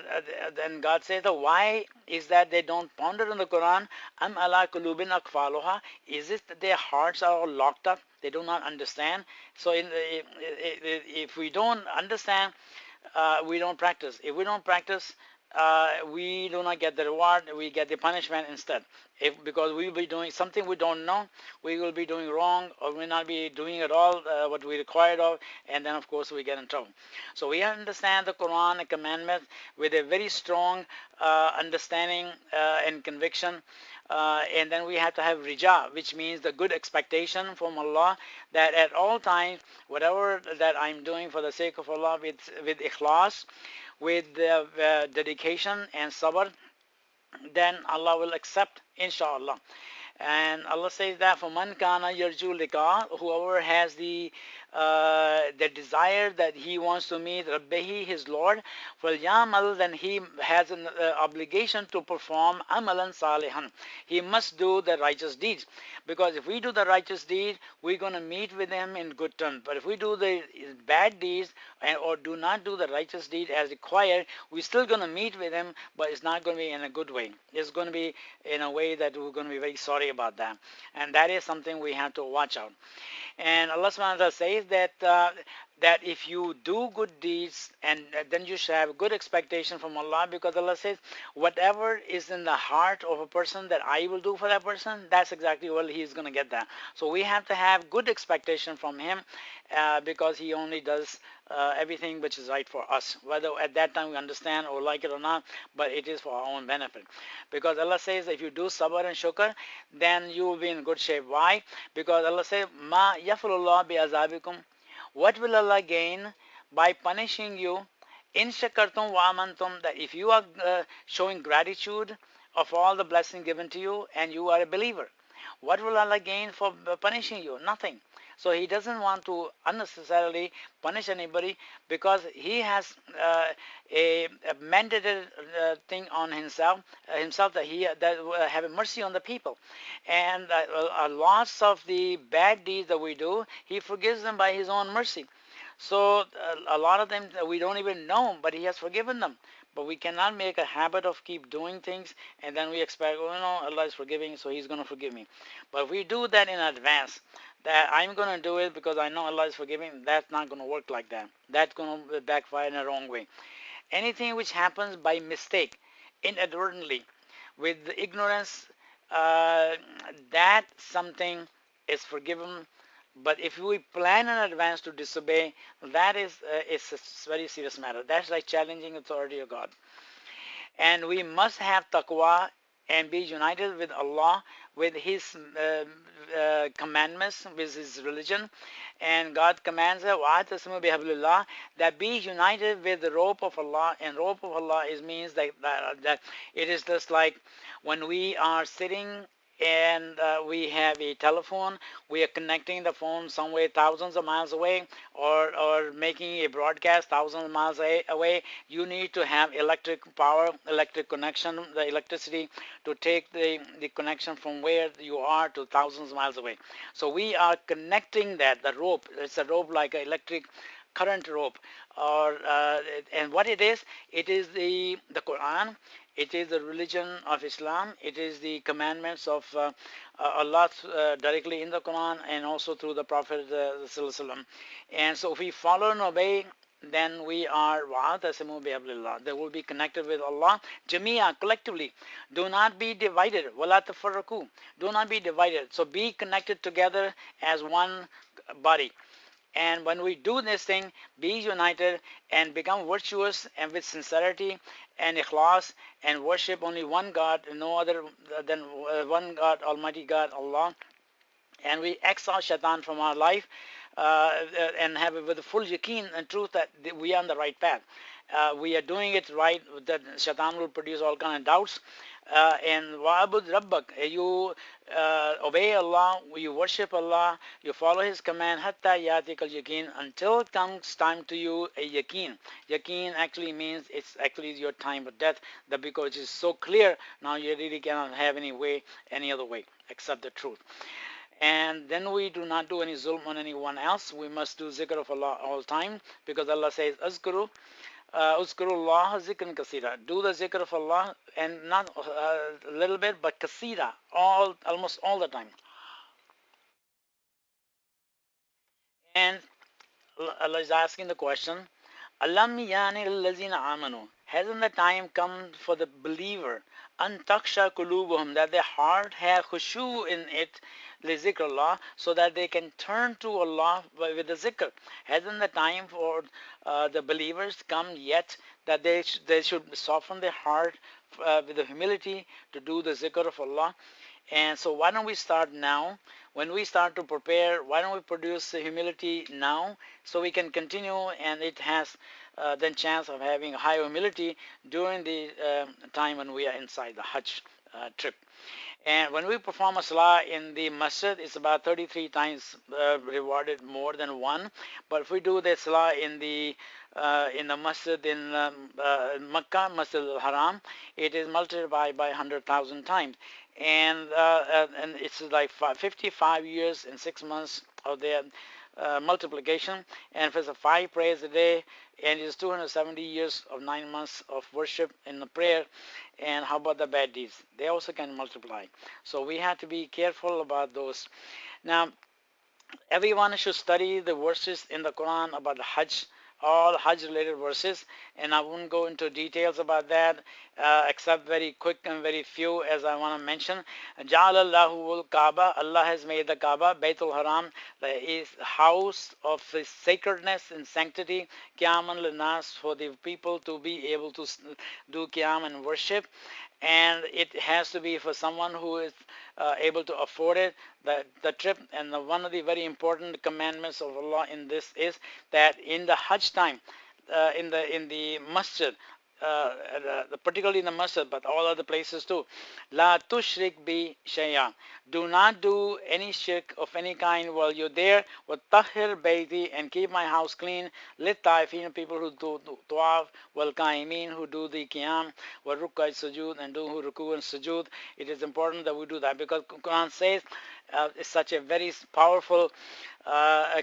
then God says, why is that they don't ponder on the Quran? Am ala kulubin akfaluha. Is it that their hearts are all locked up? They do not understand. So if we don't understand, we don't practice. If we don't practice, we do not get the reward, we get the punishment instead. Because we will be doing something we don't know, we will be doing wrong, or we will not be doing at all what we required of, and then of course we get in trouble. So we understand the Quran and commandment with a very strong understanding and conviction. And then we have to have rija, which means the good expectation from Allah, that at all times, whatever that I'm doing for the sake of Allah, with ikhlas, with dedication and sabr, then Allah will accept, inshallah. And Allah says that for man kana yarju liqa, whoever has the desire that he wants to meet Rabbihi, his Lord, for yamal, then he has an obligation to perform amalan salihan. He must do the righteous deeds, because if we do the righteous deed, we're going to meet with him in good terms. But if we do the bad deeds or do not do the righteous deed as required, we're still going to meet with him, but it's not going to be in a good way. It's going to be in a way that we're going to be very sorry about that. And that is something we have to watch out. And Allah subhanahu wa ta'ala says that if you do good deeds, and then you should have good expectation from Allah, because Allah says whatever is in the heart of a person that I will do for that person, that's exactly what he is going to get that. So we have to have good expectation from him, because he only does everything which is right for us, whether at that time we understand or like it or not, but it is for our own benefit. Because Allah says if you do sabr and shukr, then you will be in good shape. Why? Because Allah says, Ma yafulullah bi azabikum. What will Allah gain by punishing you? In shakartum wa amantum, that if you are showing gratitude of all the blessings given to you and you are a believer, what will Allah gain for punishing you? Nothing. So he doesn't want to unnecessarily punish anybody, because he has a mandated thing on himself that he that have mercy on the people, and lots of the bad deeds that we do, he forgives them by his own mercy. So a lot of them we don't even know, but he has forgiven them. But we cannot make a habit of keep doing things and then we expect, oh no, Allah is forgiving, so He's going to forgive me. But if we do that in advance, that I'm going to do it because I know Allah is forgiving, that's not going to work like that. That's going to backfire in a wrong way. Anything which happens by mistake, inadvertently, with ignorance, uh, that something is forgiven. But if we plan in advance to disobey, that is a very serious matter. That's like challenging authority of God. And we must have taqwa and be united with Allah, with His commandments, with His religion. And God commands us, وَاعْتَصِمُوا بِحَبْلِ that be united with the rope of Allah. And rope of Allah means that it is just like when we are sitting and we have a telephone, we are connecting the phone somewhere thousands of miles away, or making a broadcast thousands of miles away. You need to have electric power, electric connection, the electricity to take the connection from where you are to thousands of miles away. So we are connecting that, the rope. It's a rope like an electric current rope, or and what it is the Quran. It is the religion of Islam. It is the commandments of Allah directly in the Quran and also through the Prophet Sallallahu Alaihi Wasallam. And so if we follow and obey, then we are wa'atasimu bihablillah. They will be connected with Allah. Jamia, collectively. Do not be divided. Wala tafarraku. Do not be divided. So be connected together as one body. And when we do this thing, be united and become virtuous and with sincerity and ikhlas and worship only one God, no other than one God, Almighty God, Allah, and we exile shaitan from our life and have it with the full yaqeen and truth that we are on the right path. We are doing it right, that shaitan will produce all kind of doubts. And wa'abud rabbak, you obey Allah, you worship Allah, you follow His command, hatta yatikal yaqeen, until it comes time to you a yaqeen. Yaqeen actually means it's actually your time of death, that because it's so clear, now you really cannot have any other way except the truth. And then we do not do any zulm on anyone else. We must do zikr of Allah all time, because Allah says, Azkuru, Uzkurullah zikran kasira. Do the zikr of Allah, and not a little bit, but kasira, almost all the time. And Allah is asking the question, Alam yani allazina amanu. Hasn't the time come for the believer, an taksha kulubuhum, that their heart have khushu in it, li zikrullah, so that they can turn to Allah with the zikr? Hasn't the time for the believers come yet, that they should soften their heart with the humility to do the zikr of Allah? And so why don't we start now? When we start to prepare, why don't we produce humility now, so we can continue, and it has then chance of having high humility during the time when we are inside the Hajj trip. And when we perform a salah in the masjid, it's about 33 times rewarded more than one. But if we do the salah in the masjid in Makkah, Masjid al-Haram, it is multiplied by 100,000 times. And it's like 55 years and 6 months of their multiplication. And if it's a 5 prayers a day, and it's 270 years of 9 months of worship in the prayer. And how about the bad deeds? They also can multiply. So we have to be careful about those. Now, everyone should study the verses in the Quran about the Hajj, all Hajj related verses, and I won't go into details about that except very quick and very few as I want to mention. Ja'alallahu al-Kaaba, Allah has made the Kaaba, Baytul Haram, the house of sacredness and sanctity, Qiyaman linas, for the people to be able to do Qiyam and worship. And it has to be for someone who is able to afford it, the trip. And one of the very important commandments of Allah in this is that in the Hajj time, in the masjid, particularly in the masjid, but all other places too, la tushrik bi shay'a. Do not do any shirk of any kind while you're there. وَطَهِّرْ bayti, and keep my house clean. لِلطَّائِفِينَ, people who do tawaf, وَالْقَائِمِينَ, who do the qiyam, وَالرُّكَّعِ sujood, and do ruku and sujood. It is important that we do that, because Quran says it's such a very powerful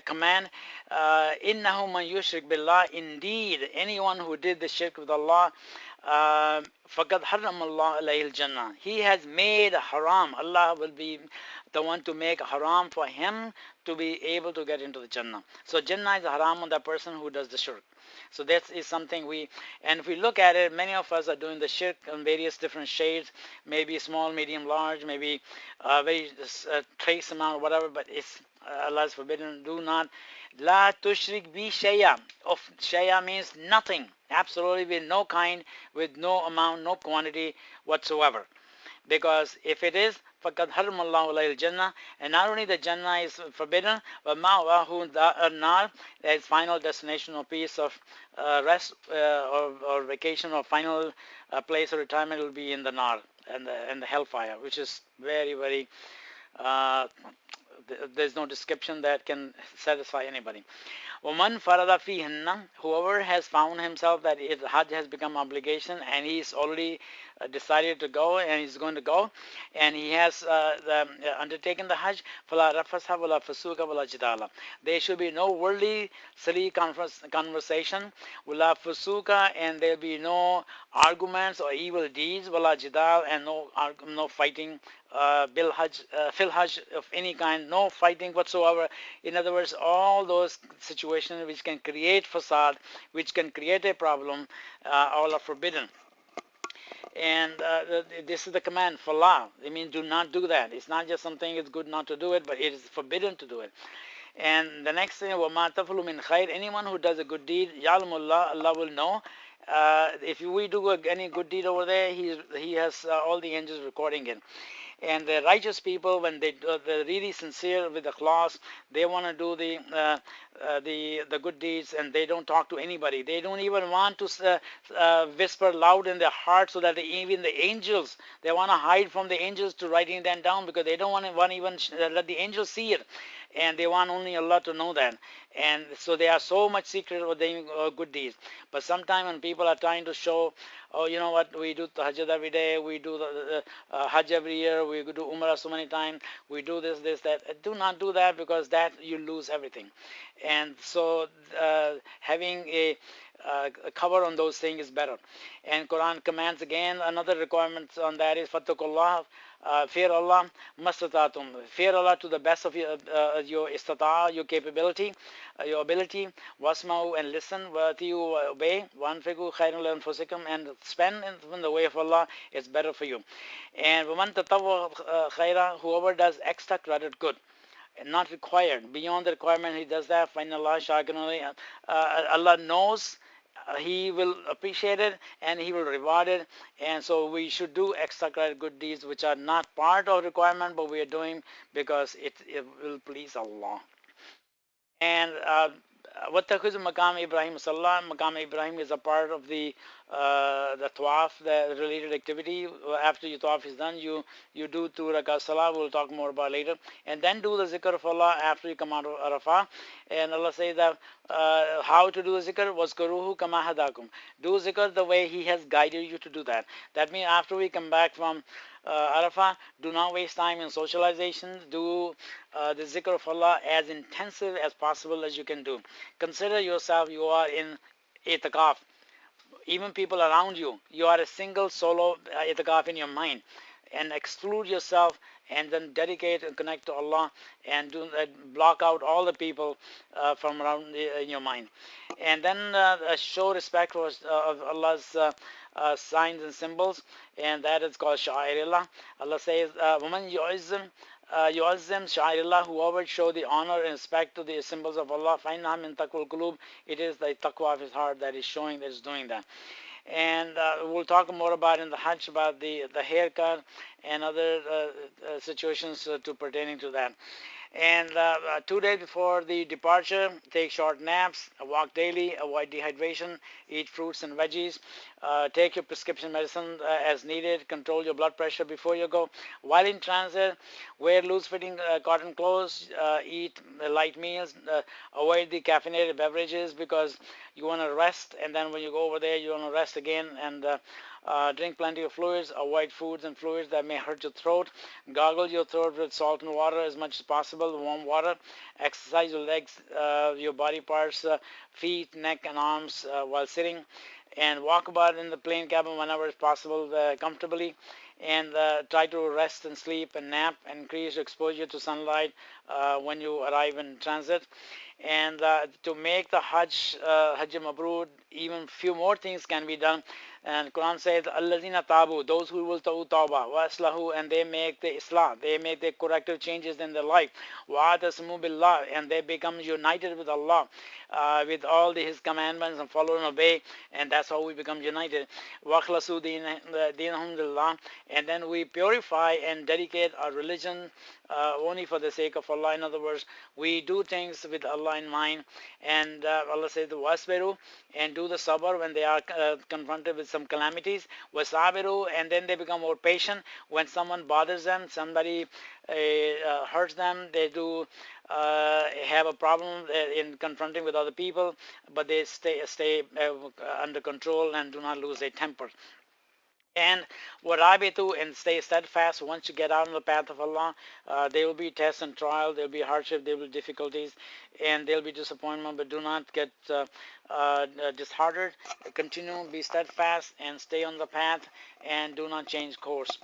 command. إِنَّهُ مَنْ يُشْرِكْ بِاللَّهِ, indeed anyone who did the shirk with Allah, فَقَدْ حَرَّمَ اللَّهُ عَلَيْهِ الْجَنَّةِ, he has made haram. Allah will be the one to make haram for him to be able to get into the Jannah. So Jannah is haram on the person who does the shirk. So that is something and if we look at it, many of us are doing the shirk in various different shades, maybe small, medium, large, maybe very trace amount, whatever, but it's Allah is forbidden. Do not. La tushrik bi shay'a. Of shay'a means nothing, absolutely, with no kind, with no amount, no quantity whatsoever. Because if it is, فَقَدْ حَرَّمَ اللَّهُ عَلَيْهِ الْجَنَّةِ, and not only the Jannah is forbidden, but مَأْوَاهُ النَّارِ, its final destination or piece of rest or vacation or final place of retirement will be in the nar and the hellfire, which is very, very there's no description that can satisfy anybody. وَمَنْ فَرَضَ فِيهِنَّ, whoever has found himself that Hajj has become obligation, and he is already decided to go and he's going to go, and he has undertaken the Hajj, فَلَا رَفَثَ وَلَا فُسُوقَ وَلَا جِدَالَ. There should be no worldly, silly conversation, وَلَا فُسُوقَ, and there'll be no arguments or evil deeds, وَلَا جِدَال, and no fighting, fil Hajj of any kind, no fighting whatsoever. In other words, all those situations which can create fasad, which can create a problem, all are forbidden. And this is the command for Allah. I mean, do not do that. It's not just something it's good not to do it, but it is forbidden to do it. And the next thing, وَمَا تَفْعَلُوا مِنْ خَيْرٍ, anyone who does a good deed, يَعْلَمُ اللَّهُ, Allah will know. If we do any good deed over there, he has all the angels recording it. And the righteous people, when they're really sincere with the class, they want to do the good deeds, and they don't talk to anybody. They don't even want to whisper loud in their heart, so that even the angels, they want to hide from the angels to writing them down, because they don't want to even let the angels see it, and they want only Allah to know that. And so they are so much secret of doing good deeds. But sometimes when people are trying to show, oh, you know what, we do tahajjud every day, we do the Hajj every year, we do Umrah so many times, we do this, that. Do not do that, because that you lose everything. And so having a cover on those things is better. And Quran commands again, another requirement on that is fattakullah, fear Allah, mastatatum, fear Allah to the best of your istata, your capability, your ability, wasma'u, and listen, wati'u, obey, wanfiqu khairun li anfusikum, and spend in the way of Allah is better for you. And waman tatawwa khaira, whoever does extra credit good, not required, beyond the requirement, he does that, find Allah shakirun, Allah knows, he will appreciate it, and he will reward it. And so we should do extra good deeds which are not part of requirement, but we are doing because it will please Allah. And وَاتَّخِذُ Maqam Ibrahim Sallah. Maqam Ibrahim is a part of the tawaf, the related activity. After your tawaf is done, you do 2 rakat salah. We'll talk more about later. And then do the zikr of Allah after you come out of Arafah. And Allah says that how to do zikr was kuruhu kama hadakum. Do zikr the way He has guided you to do that. That means after we come back from Arafah, do not waste time in socialization. Do the zikr of Allah as intensive as possible as you can do. Consider yourself, you are in itikaf. Even people around you, you are a single solo itikaf in your mind. And exclude yourself, and then dedicate and connect to Allah, and block out all the people from around in your mind. And then show respect for of Allah's signs and symbols, and that is called Sha'airillah. Allah says, "Woman yu'azzim sha'airillah," whoever show the honor and respect to the symbols of Allah, فَإِنَّهَا مِن تَقْوَى الْقُلُوبِ, it is the taqwa of his heart that is showing, that is doing that. And we'll talk more about in the Hajj about the haircut and other situations to pertaining to that. And 2 days before the departure, take short naps, walk daily, avoid dehydration, eat fruits and veggies, take your prescription medicine as needed, control your blood pressure before you go. While in transit, wear loose-fitting cotton clothes, eat light meals, avoid the caffeinated beverages, because you want to rest, and then when you go over there, you want to rest again, and drink plenty of fluids, avoid foods and fluids that may hurt your throat, gargle your throat with salt and water as much as possible, warm water, exercise your legs, your body parts, feet, neck and arms while sitting, and walk about in the plane cabin whenever it's possible comfortably, and try to rest and sleep and nap, and increase your exposure to sunlight when you arrive in transit. And to make the Hajj Mabrur, even few more things can be done. And Quran says, "Allazina tabu," those who will do tawbah, wa aslahu, and they make the islah, they make the corrective changes in their life, wa tasmu billah, and they become united with Allah, with all His commandments, and follow and obey, and that's how we become united. Wa akhlasu dinahum lillah, and then we purify and dedicate our religion only for the sake of Allah. In other words, we do things with Allah in mind. And Allah says, "Wasbiru," and do the sabr when they are confronted with some calamities. "Wasabiru," and then they become more patient when someone bothers them, somebody hurts them. They do have a problem in confronting with other people, but they stay under control and do not lose their temper. And warabitu, and stay steadfast. Once you get out on the path of Allah, there will be tests and trials, there will be hardship, there will be difficulties, and there will be disappointment. But do not get disheartened. Continue, be steadfast, and stay on the path, and do not change course,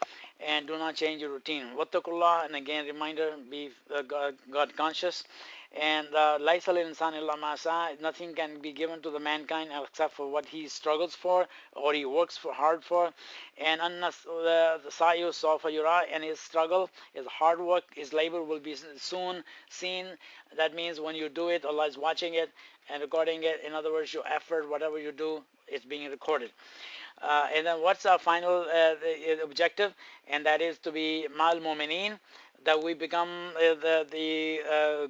and do not change your routine. Wattaqullah, and again reminder: be God conscious. And laisa lil insan illa ma sa, nothing can be given to the mankind except for what he struggles for or he works for hard for. And unnas the sayu sofa yura, and his struggle, his hard work, his labor will be soon seen. That means when you do it, Allah is watching it and recording it. In other words, your effort, whatever you do, is being recorded. And then what's our final objective? And that is to be mal mu'minin, that we become with the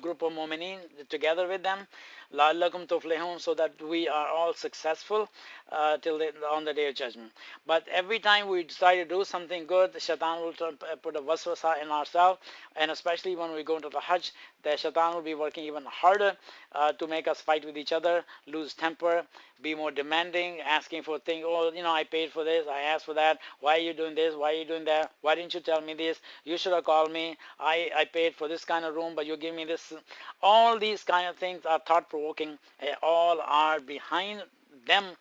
group of mu'minin, together with them, la'allakum tuflihun, so that we are all successful on the day of judgment. But every time we decide to do something good, the shaitan will put a waswasa in ourselves, and especially when we go into the Hajj, the shaitan will be working even harder to make us fight with each other, lose temper, be more demanding, asking for things. Oh, I paid for this, I asked for that. Why are you doing this? Why are you doing that? Why didn't you tell me this? You should have called me. I paid for this kind of room, but you give me this. All these kind of things are thought-provoking. All are behind them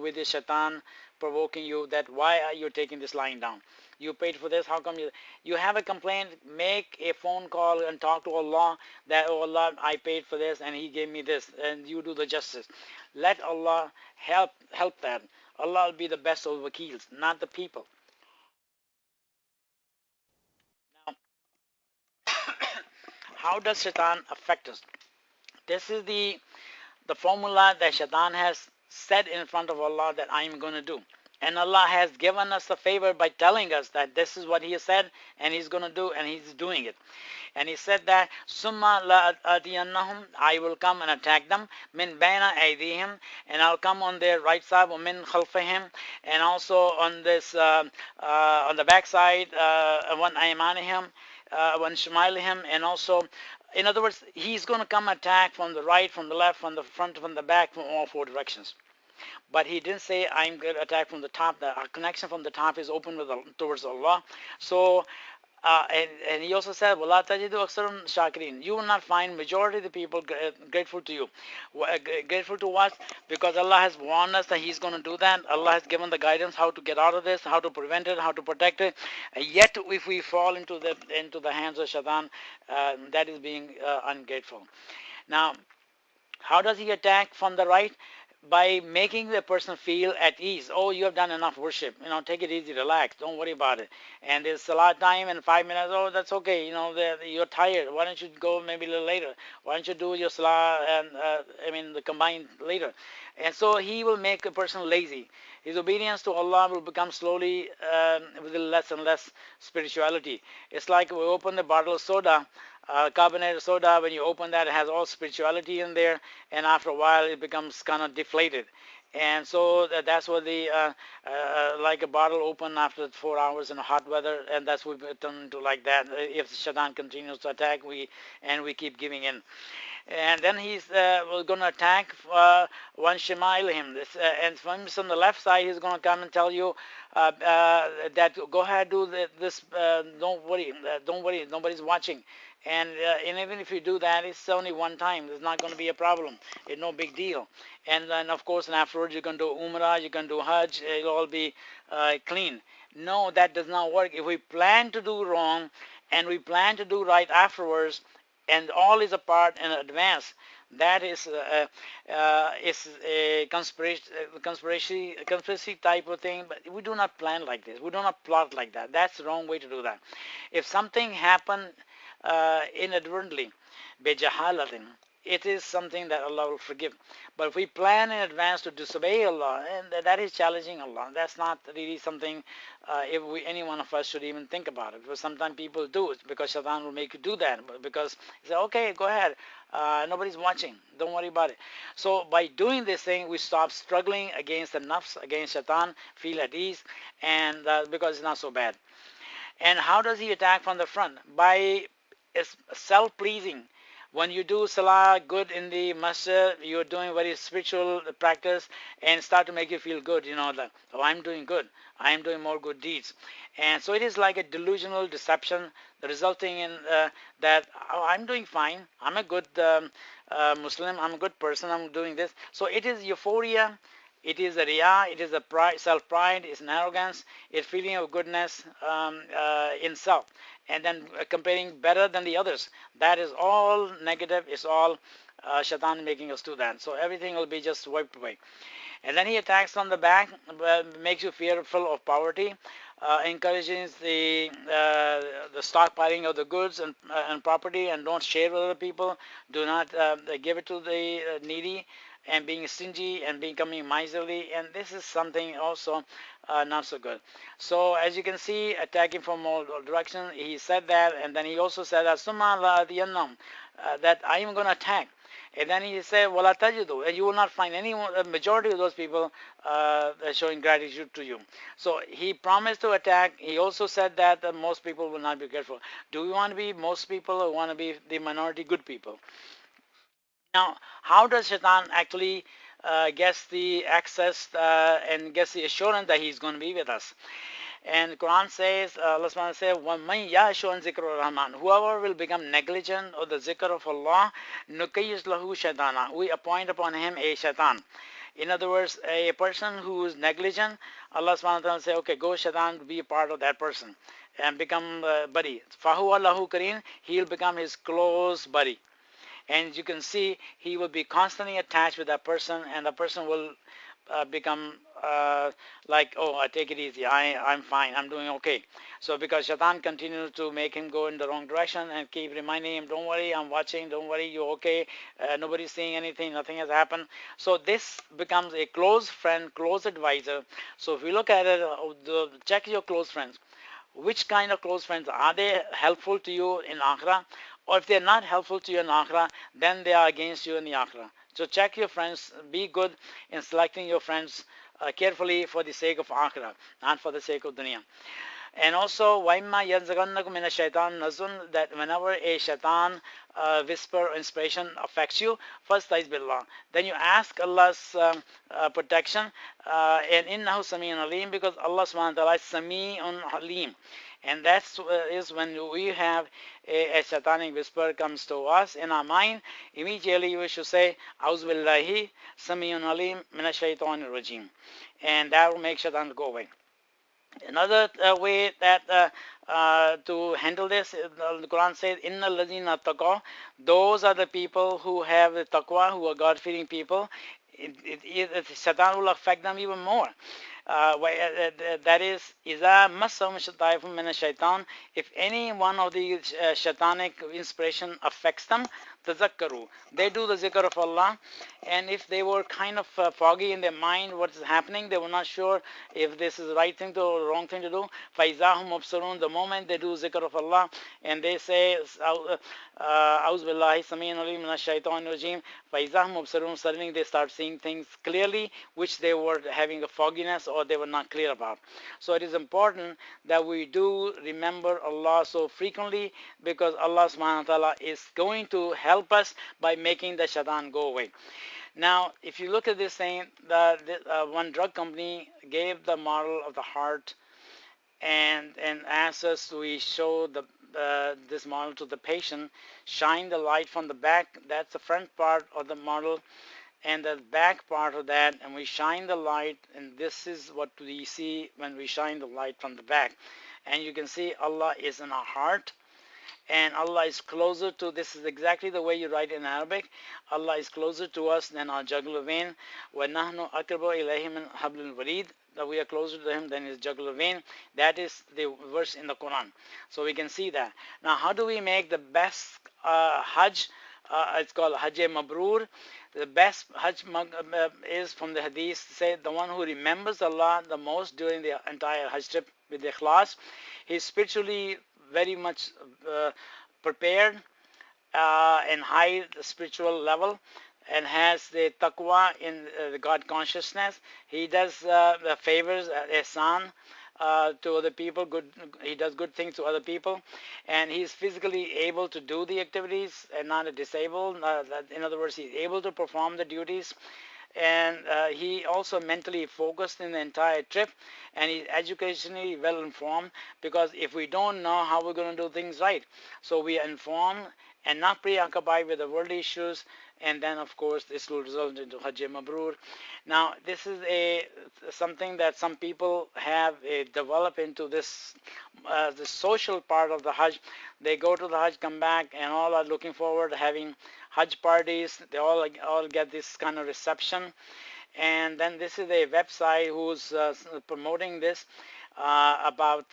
with the shaitan provoking you, that why are you taking this lying down? You paid for this, how come you have a complaint? Make a phone call and talk to Allah, that, oh Allah, I paid for this and he gave me this, and you do the justice. Let Allah help that. Allah will be the best of wakeels, not the people. Now, how does shaitan affect us? This is the formula that shaitan has said in front of Allah that I am going to do. And Allah has given us a favor by telling us that this is what He has said and He's going to do, and He's doing it. And He said that Summa la atiyannahum, I will come and attack them, min baina aydihim, and I'll come on their right side, wa min khalfihim, and also on this on the back side, one aymanihim, one shimalihim, and also, in other words, He's going to come attack from the right, from the left, from the front, from the back, from all four directions. But he didn't say I'm going to attack from the top. Our connection from the top is open towards Allah. So, and he also said, "Wala tajidu aksarum shakirin." You will not find majority of the people grateful to you. Grateful to what? Because Allah has warned us that He's going to do that. Allah has given the guidance how to get out of this, how to prevent it, how to protect it. Yet, if we fall into the hands of Shaitan, that is being ungrateful. Now, how does he attack from the right? By making the person feel at ease. Oh, you have done enough worship. Take it easy, relax. Don't worry about it. And there's salat time in 5 minutes. Oh, that's okay. You're tired. Why don't you go maybe a little later? Why don't you do your salah and the combined later? And so he will make a person lazy. His obedience to Allah will become slowly with less and less spirituality. It's like we open the bottle of soda, carbonated soda. When you open that, it has all spirituality in there, and after a while, it becomes kind of deflated. And so that's what like a bottle open after 4 hours in hot weather, and that's what we turn into like that. If Shaitan continues to attack, we keep giving in. And then he's going to attack one Shemailhim. And from the left side, he's going to come and tell you that go ahead, do this. Don't worry, nobody's watching. And even if you do that, it's only one time. There's not going to be a problem. It's no big deal. And then, of course, and afterwards, you can do Umrah, you can do Hajj. It'll all be clean. No, that does not work. If we plan to do wrong and we plan to do right afterwards, and all is apart in advance, that is a conspiracy type of thing. But we do not plan like this. We do not plot like that. That's the wrong way to do that. If something happened inadvertently, bejahalatin, it is something that Allah will forgive. But if we plan in advance to disobey Allah, and that is challenging Allah. That's not really something any one of us should even think about it. Because sometimes people do it because Shaitan will make you do that. Because he say, okay, go ahead. Nobody's watching. Don't worry about it. So by doing this thing, we stop struggling against the nafs, against Shaitan, feel at ease, and because it's not so bad. And how does he attack from the front? By self-pleasing. When you do salah good in the masjid, you're doing very spiritual practice and start to make you feel good, that, oh, I'm doing good. I am doing more good deeds. And so it is like a delusional deception resulting in that, oh, I'm doing fine. I'm a good Muslim. I'm a good person. I'm doing this. So it is euphoria. It is a riyah, it is a pride, self-pride, it's an arrogance, it's feeling of goodness in self, and then comparing better than the others. That is all negative. It's all shaitan making us do that. So everything will be just wiped away. And then he attacks from the back, makes you fearful of poverty, encourages the stockpiling of the goods and property, and don't share with other people. Do not give it to the needy, and being stingy and becoming miserly. And this is something also not so good. So as you can see, attacking from all directions, he said that, and then he also said that that I am going to attack. And then he said, "Wala tajidu," and you will not find any majority of those people showing gratitude to you. So he promised to attack. He also said that most people will not be grateful. Do we want to be most people, or want to be the minority good people? Now, how does Shaitan actually gets the access and gets the assurance that he's going to be with us? And the Quran says, Allah subhanahu says, وَمَنْ يَعْشُ عَنْ ذِكْرِ الرَّحْمَنِ, whoever will become negligent of the zikr of Allah, نُكَيِّزْ لَهُ شَيْطَانًا, we appoint upon him a shaitan. In other words, a person who is negligent, Allah subhanahu wa ta'ala say, okay, go shaitan, be a part of that person and become buddy. فَهُوَ لَهُ قَرِينٌ, he'll become his close buddy. And you can see he will be constantly attached with that person, and the person will become like, oh, I take it easy, I'm fine, I'm doing okay. So because shaitan continues to make him go in the wrong direction and keep reminding him, don't worry, I'm watching, don't worry, you're okay, nobody's seeing anything, nothing has happened. So this becomes a close friend, close advisor. So if we look at it, check your close friends. Which kind of close friends? Are they helpful to you in akhirah? Or if they're not helpful to you in akhirah, then they are against you in the akhirah. So check your friends. Be good in selecting your friends carefully for the sake of akhirah, not for the sake of dunya. And also, وَإِمَّا يَنزَغَنَّكُم مِّنَ الشَّيْطَانِ نَزْغٌ, that whenever a shaitan whisper or inspiration affects you, first فَاسْتَعِذْ بِاللَّهِ, then you ask Allah's protection, and إِنَّهُ سَمِيعٌ عَلِيمٌ, because Allah subhanahu wa ta'ala is Sami'un Halim. And that's is when we have a satanic whisper comes to us in our mind, immediately we should say, أعوذ بالله سميع عليم من الشيطان الرجيم, and that will make shaitan go away. Another way that to handle this, the Quran says, "Inna ladina taqwa," those are the people who have the taqwa, who are God-fearing people. Satan will affect them even more. That is, إِذَا مَسَّهُمْ شَيْطَانٌ مِنَ الشَّيْطَانِ, if any one of the shaitanic inspiration affects them, tazakkaru, they do the zikr of Allah, and if they were kind of foggy in their mind what is happening, they were not sure if this is the right thing to or wrong thing to do, فَإِذَا هُمْ مُبْصِرُونَ, the moment they do zikr of Allah and they say أعوذ بالله سميع عليم من الشيطان الرجيم فإذا هم مبصرون, suddenly they start seeing things clearly which they were having a fogginess or they were not clear about. So it is important that we do remember Allah so frequently, because Allah subhanahu wa ta'ala is going to help us by making the shaitan go away. Now, if you look at this thing, one drug company gave the model of the heart and asked us to show this model to the patient, shine the light from the back, that's the front part of the model, and the back part of that, and we shine the light, and this is what we see when we shine the light from the back. And you can see Allah is in our heart, and Allah is closer to, this is exactly the way you write in Arabic, Allah is closer to us than our jugular vein. وَنَحْنُ أَقْرَبُ إِلَيْهِ مِنْ حَبْلِ الْوَرِيدِ, that we are closer to him than his jugular vein. That is the verse in the Quran. So we can see that. Now, how do we make the best Hajj? It's called HAJJ Mabrur. The best Hajj is from the Hadith, say the one who remembers Allah the most during the entire Hajj trip with ikhlas. He's spiritually very much prepared and high spiritual level, and has the taqwa in the God consciousness. He does the favors, ihsan, to other people. Good, he does good things to other people, and he's physically able to do the activities and not disabled. In other words, he's able to perform the duties, and he also mentally focused in the entire trip, and he's educationally well informed, because if we don't know how we're going to do things right, so we are informed and not preoccupied with the world issues, and then of course this will result into Hajj Mabrur. Now this is a something that some people have developed into this the social part of the Hajj. They go to the Hajj, come back, and all are looking forward to having Hajj parties. They all get this kind of reception, and then this is a website who's promoting this about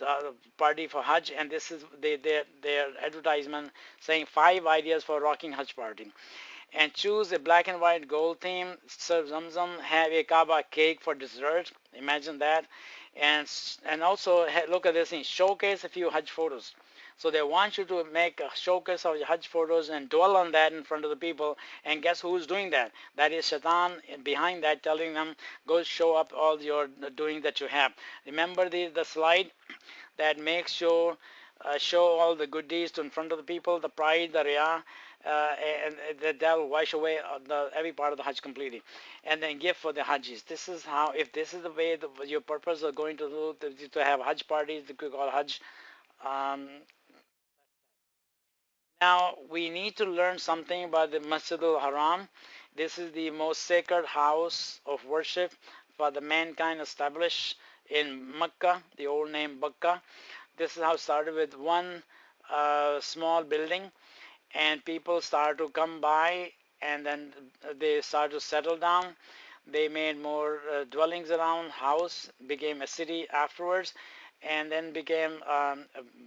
party for Hajj, and this is their advertisement saying 5 ideas for rocking Hajj party. And choose a black and white gold theme, serve zamzam, have a Kaaba cake for dessert. Imagine that. And also look at this thing, showcase a few Hajj photos. So they want you to make a showcase of your Hajj photos and dwell on that in front of the people. And guess who's doing that? That is Shaitan behind that, telling them, go show up all your doing that you have. Remember the slide that makes sure show all the good deeds to in front of the people, the pride, the riyah, and that will wash away every part of the Hajj completely. And then give for the Hajjis. This is how, if this is the way your purpose of going to do, to have Hajj parties, to call Hajj. Um, Now we need to learn something about the Masjid al-Haram. This is the most sacred house of worship for the mankind established in Mecca, the old name Bakka. This is how it started with one small building, and people started to come by, and then they started to settle down. They made more dwellings around house, became a city afterwards, and then became a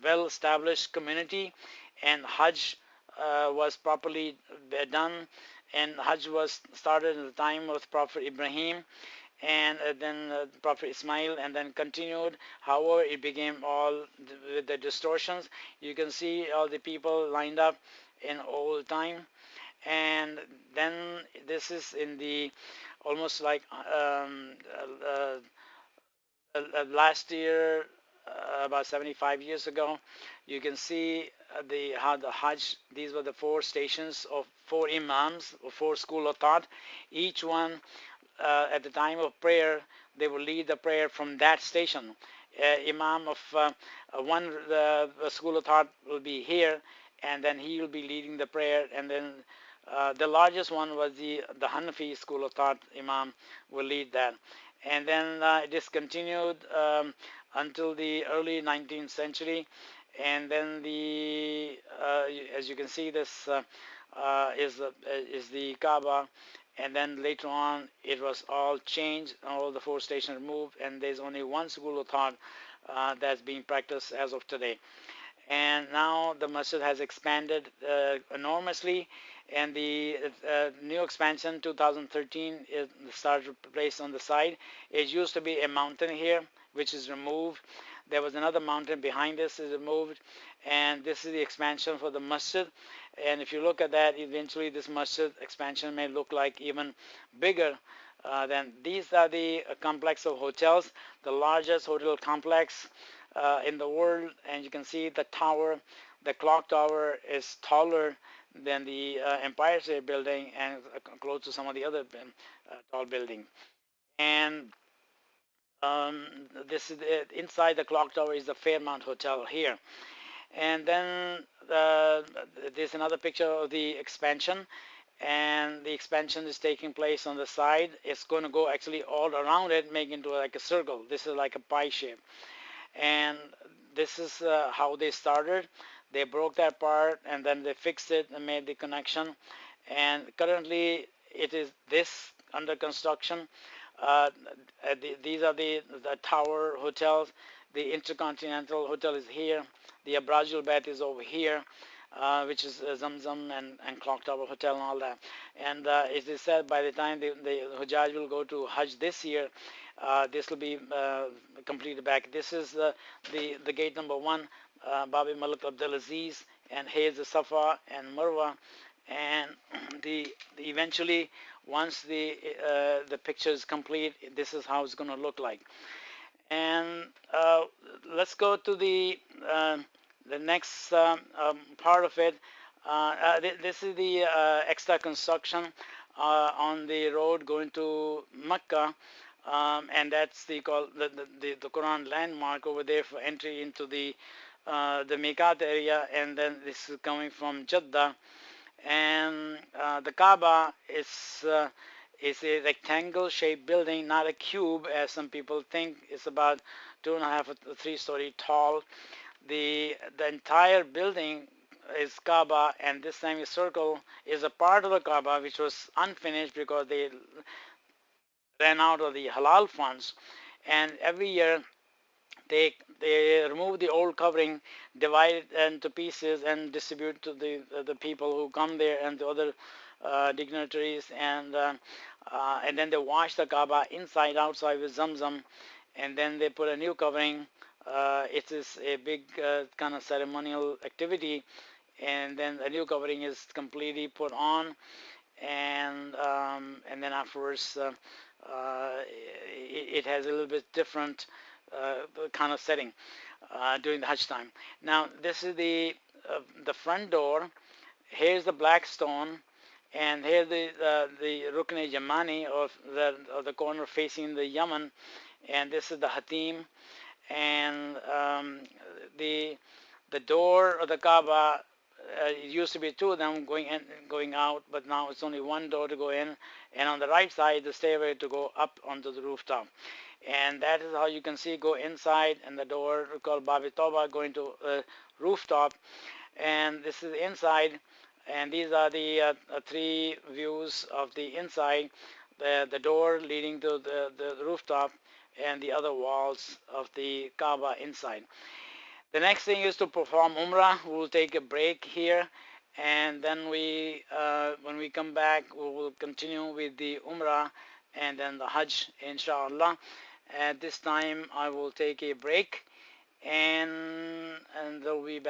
well-established community, and Hajj was properly done, and Hajj was started in the time of Prophet Ibrahim, and then Prophet Ismail, and then continued. However, it became all with the distortions. You can see all the people lined up in old time, and then this is in the almost like last year, about 75 years ago. You can see the how the Hajj, these were the 4 stations of 4 imams, or 4 school of thought. Each one at the time of prayer, they will lead the prayer from that station. Imam of one school of thought will be here, and then he will be leading the prayer, and then the largest one was the Hanafi school of thought. Imam will lead that, and then it is continued until the early 19th century, and then as you can see, this is the Kaaba, and then later on it was all changed, all the 4 stations removed, and there's only one school of thought that's being practiced as of today. And now the masjid has expanded enormously, and the new expansion 2013 is started placed on the side. It used to be a mountain here, which is removed. There was another mountain behind this is removed, and this is the expansion for the masjid. And if you look at that, eventually this masjid expansion may look like even bigger than these are the complex of hotels, the largest hotel complex in the world. And you can see the tower, the clock tower is taller than the Empire State Building, and close to some of the other tall buildings. And um, this is inside the clock tower is the Fairmont Hotel here. And then there's another picture of the expansion, and the expansion is taking place on the side. It's going to go actually all around it, making into like a circle. This is like a pie shape, and this is how they started. They broke that part, and then they fixed it and made the connection, and currently it is this under construction. uh, these are the tower hotels. The Intercontinental Hotel is here. The Abrajul Bayt is over here, which is Zamzam and Clock Tower Hotel and all that. And it is said by the time the Hajjaj will go to Hajj this year, this will be completed back. This is the gate number 1, Babi Malik Abdulaziz, and here's the Safa and Marwa. And eventually, once the picture is complete, this is how it's going to look like. And let's go to the next part of it. This is the extra construction on the road going to Mecca, and that's the Quran landmark over there for entry into the Miqat area, and then this is coming from Jeddah, and the Kaaba is a rectangle-shaped building, not a cube, as some people think. It's about 2.5 or 3 story tall. The entire building is Kaaba, and this semicircle is a part of the Kaaba which was unfinished because they ran out of the halal funds, and every year they remove the old covering, divide it into pieces, and distribute to the people who come there and the other dignitaries, and then they wash the Kaaba inside outside with Zamzam, and then they put a new covering. It is a big kind of ceremonial activity, and then a new covering is completely put on, and then afterwards it has a little bit different kind of setting during the Hajj time. Now this is the front door. Here's the black stone, and here the Rukn Yamani, of the corner facing the Yemen, and this is the Hatim, and the the door of the Kaaba. It used to be two of them going in, going out, but now it's only one door to go in, and on the right side the stairway to go up onto the rooftop. And that is how you can see go inside, and the door called Babi Toba going to rooftop, and this is inside, and these are the three views of the inside, the door leading to the rooftop, and the other walls of the Kaaba inside. The next thing is to perform Umrah. We'll take a break here, and then when we come back, we will continue with the Umrah and then the Hajj, inshallah. At this time, I will take a break, and they'll be back.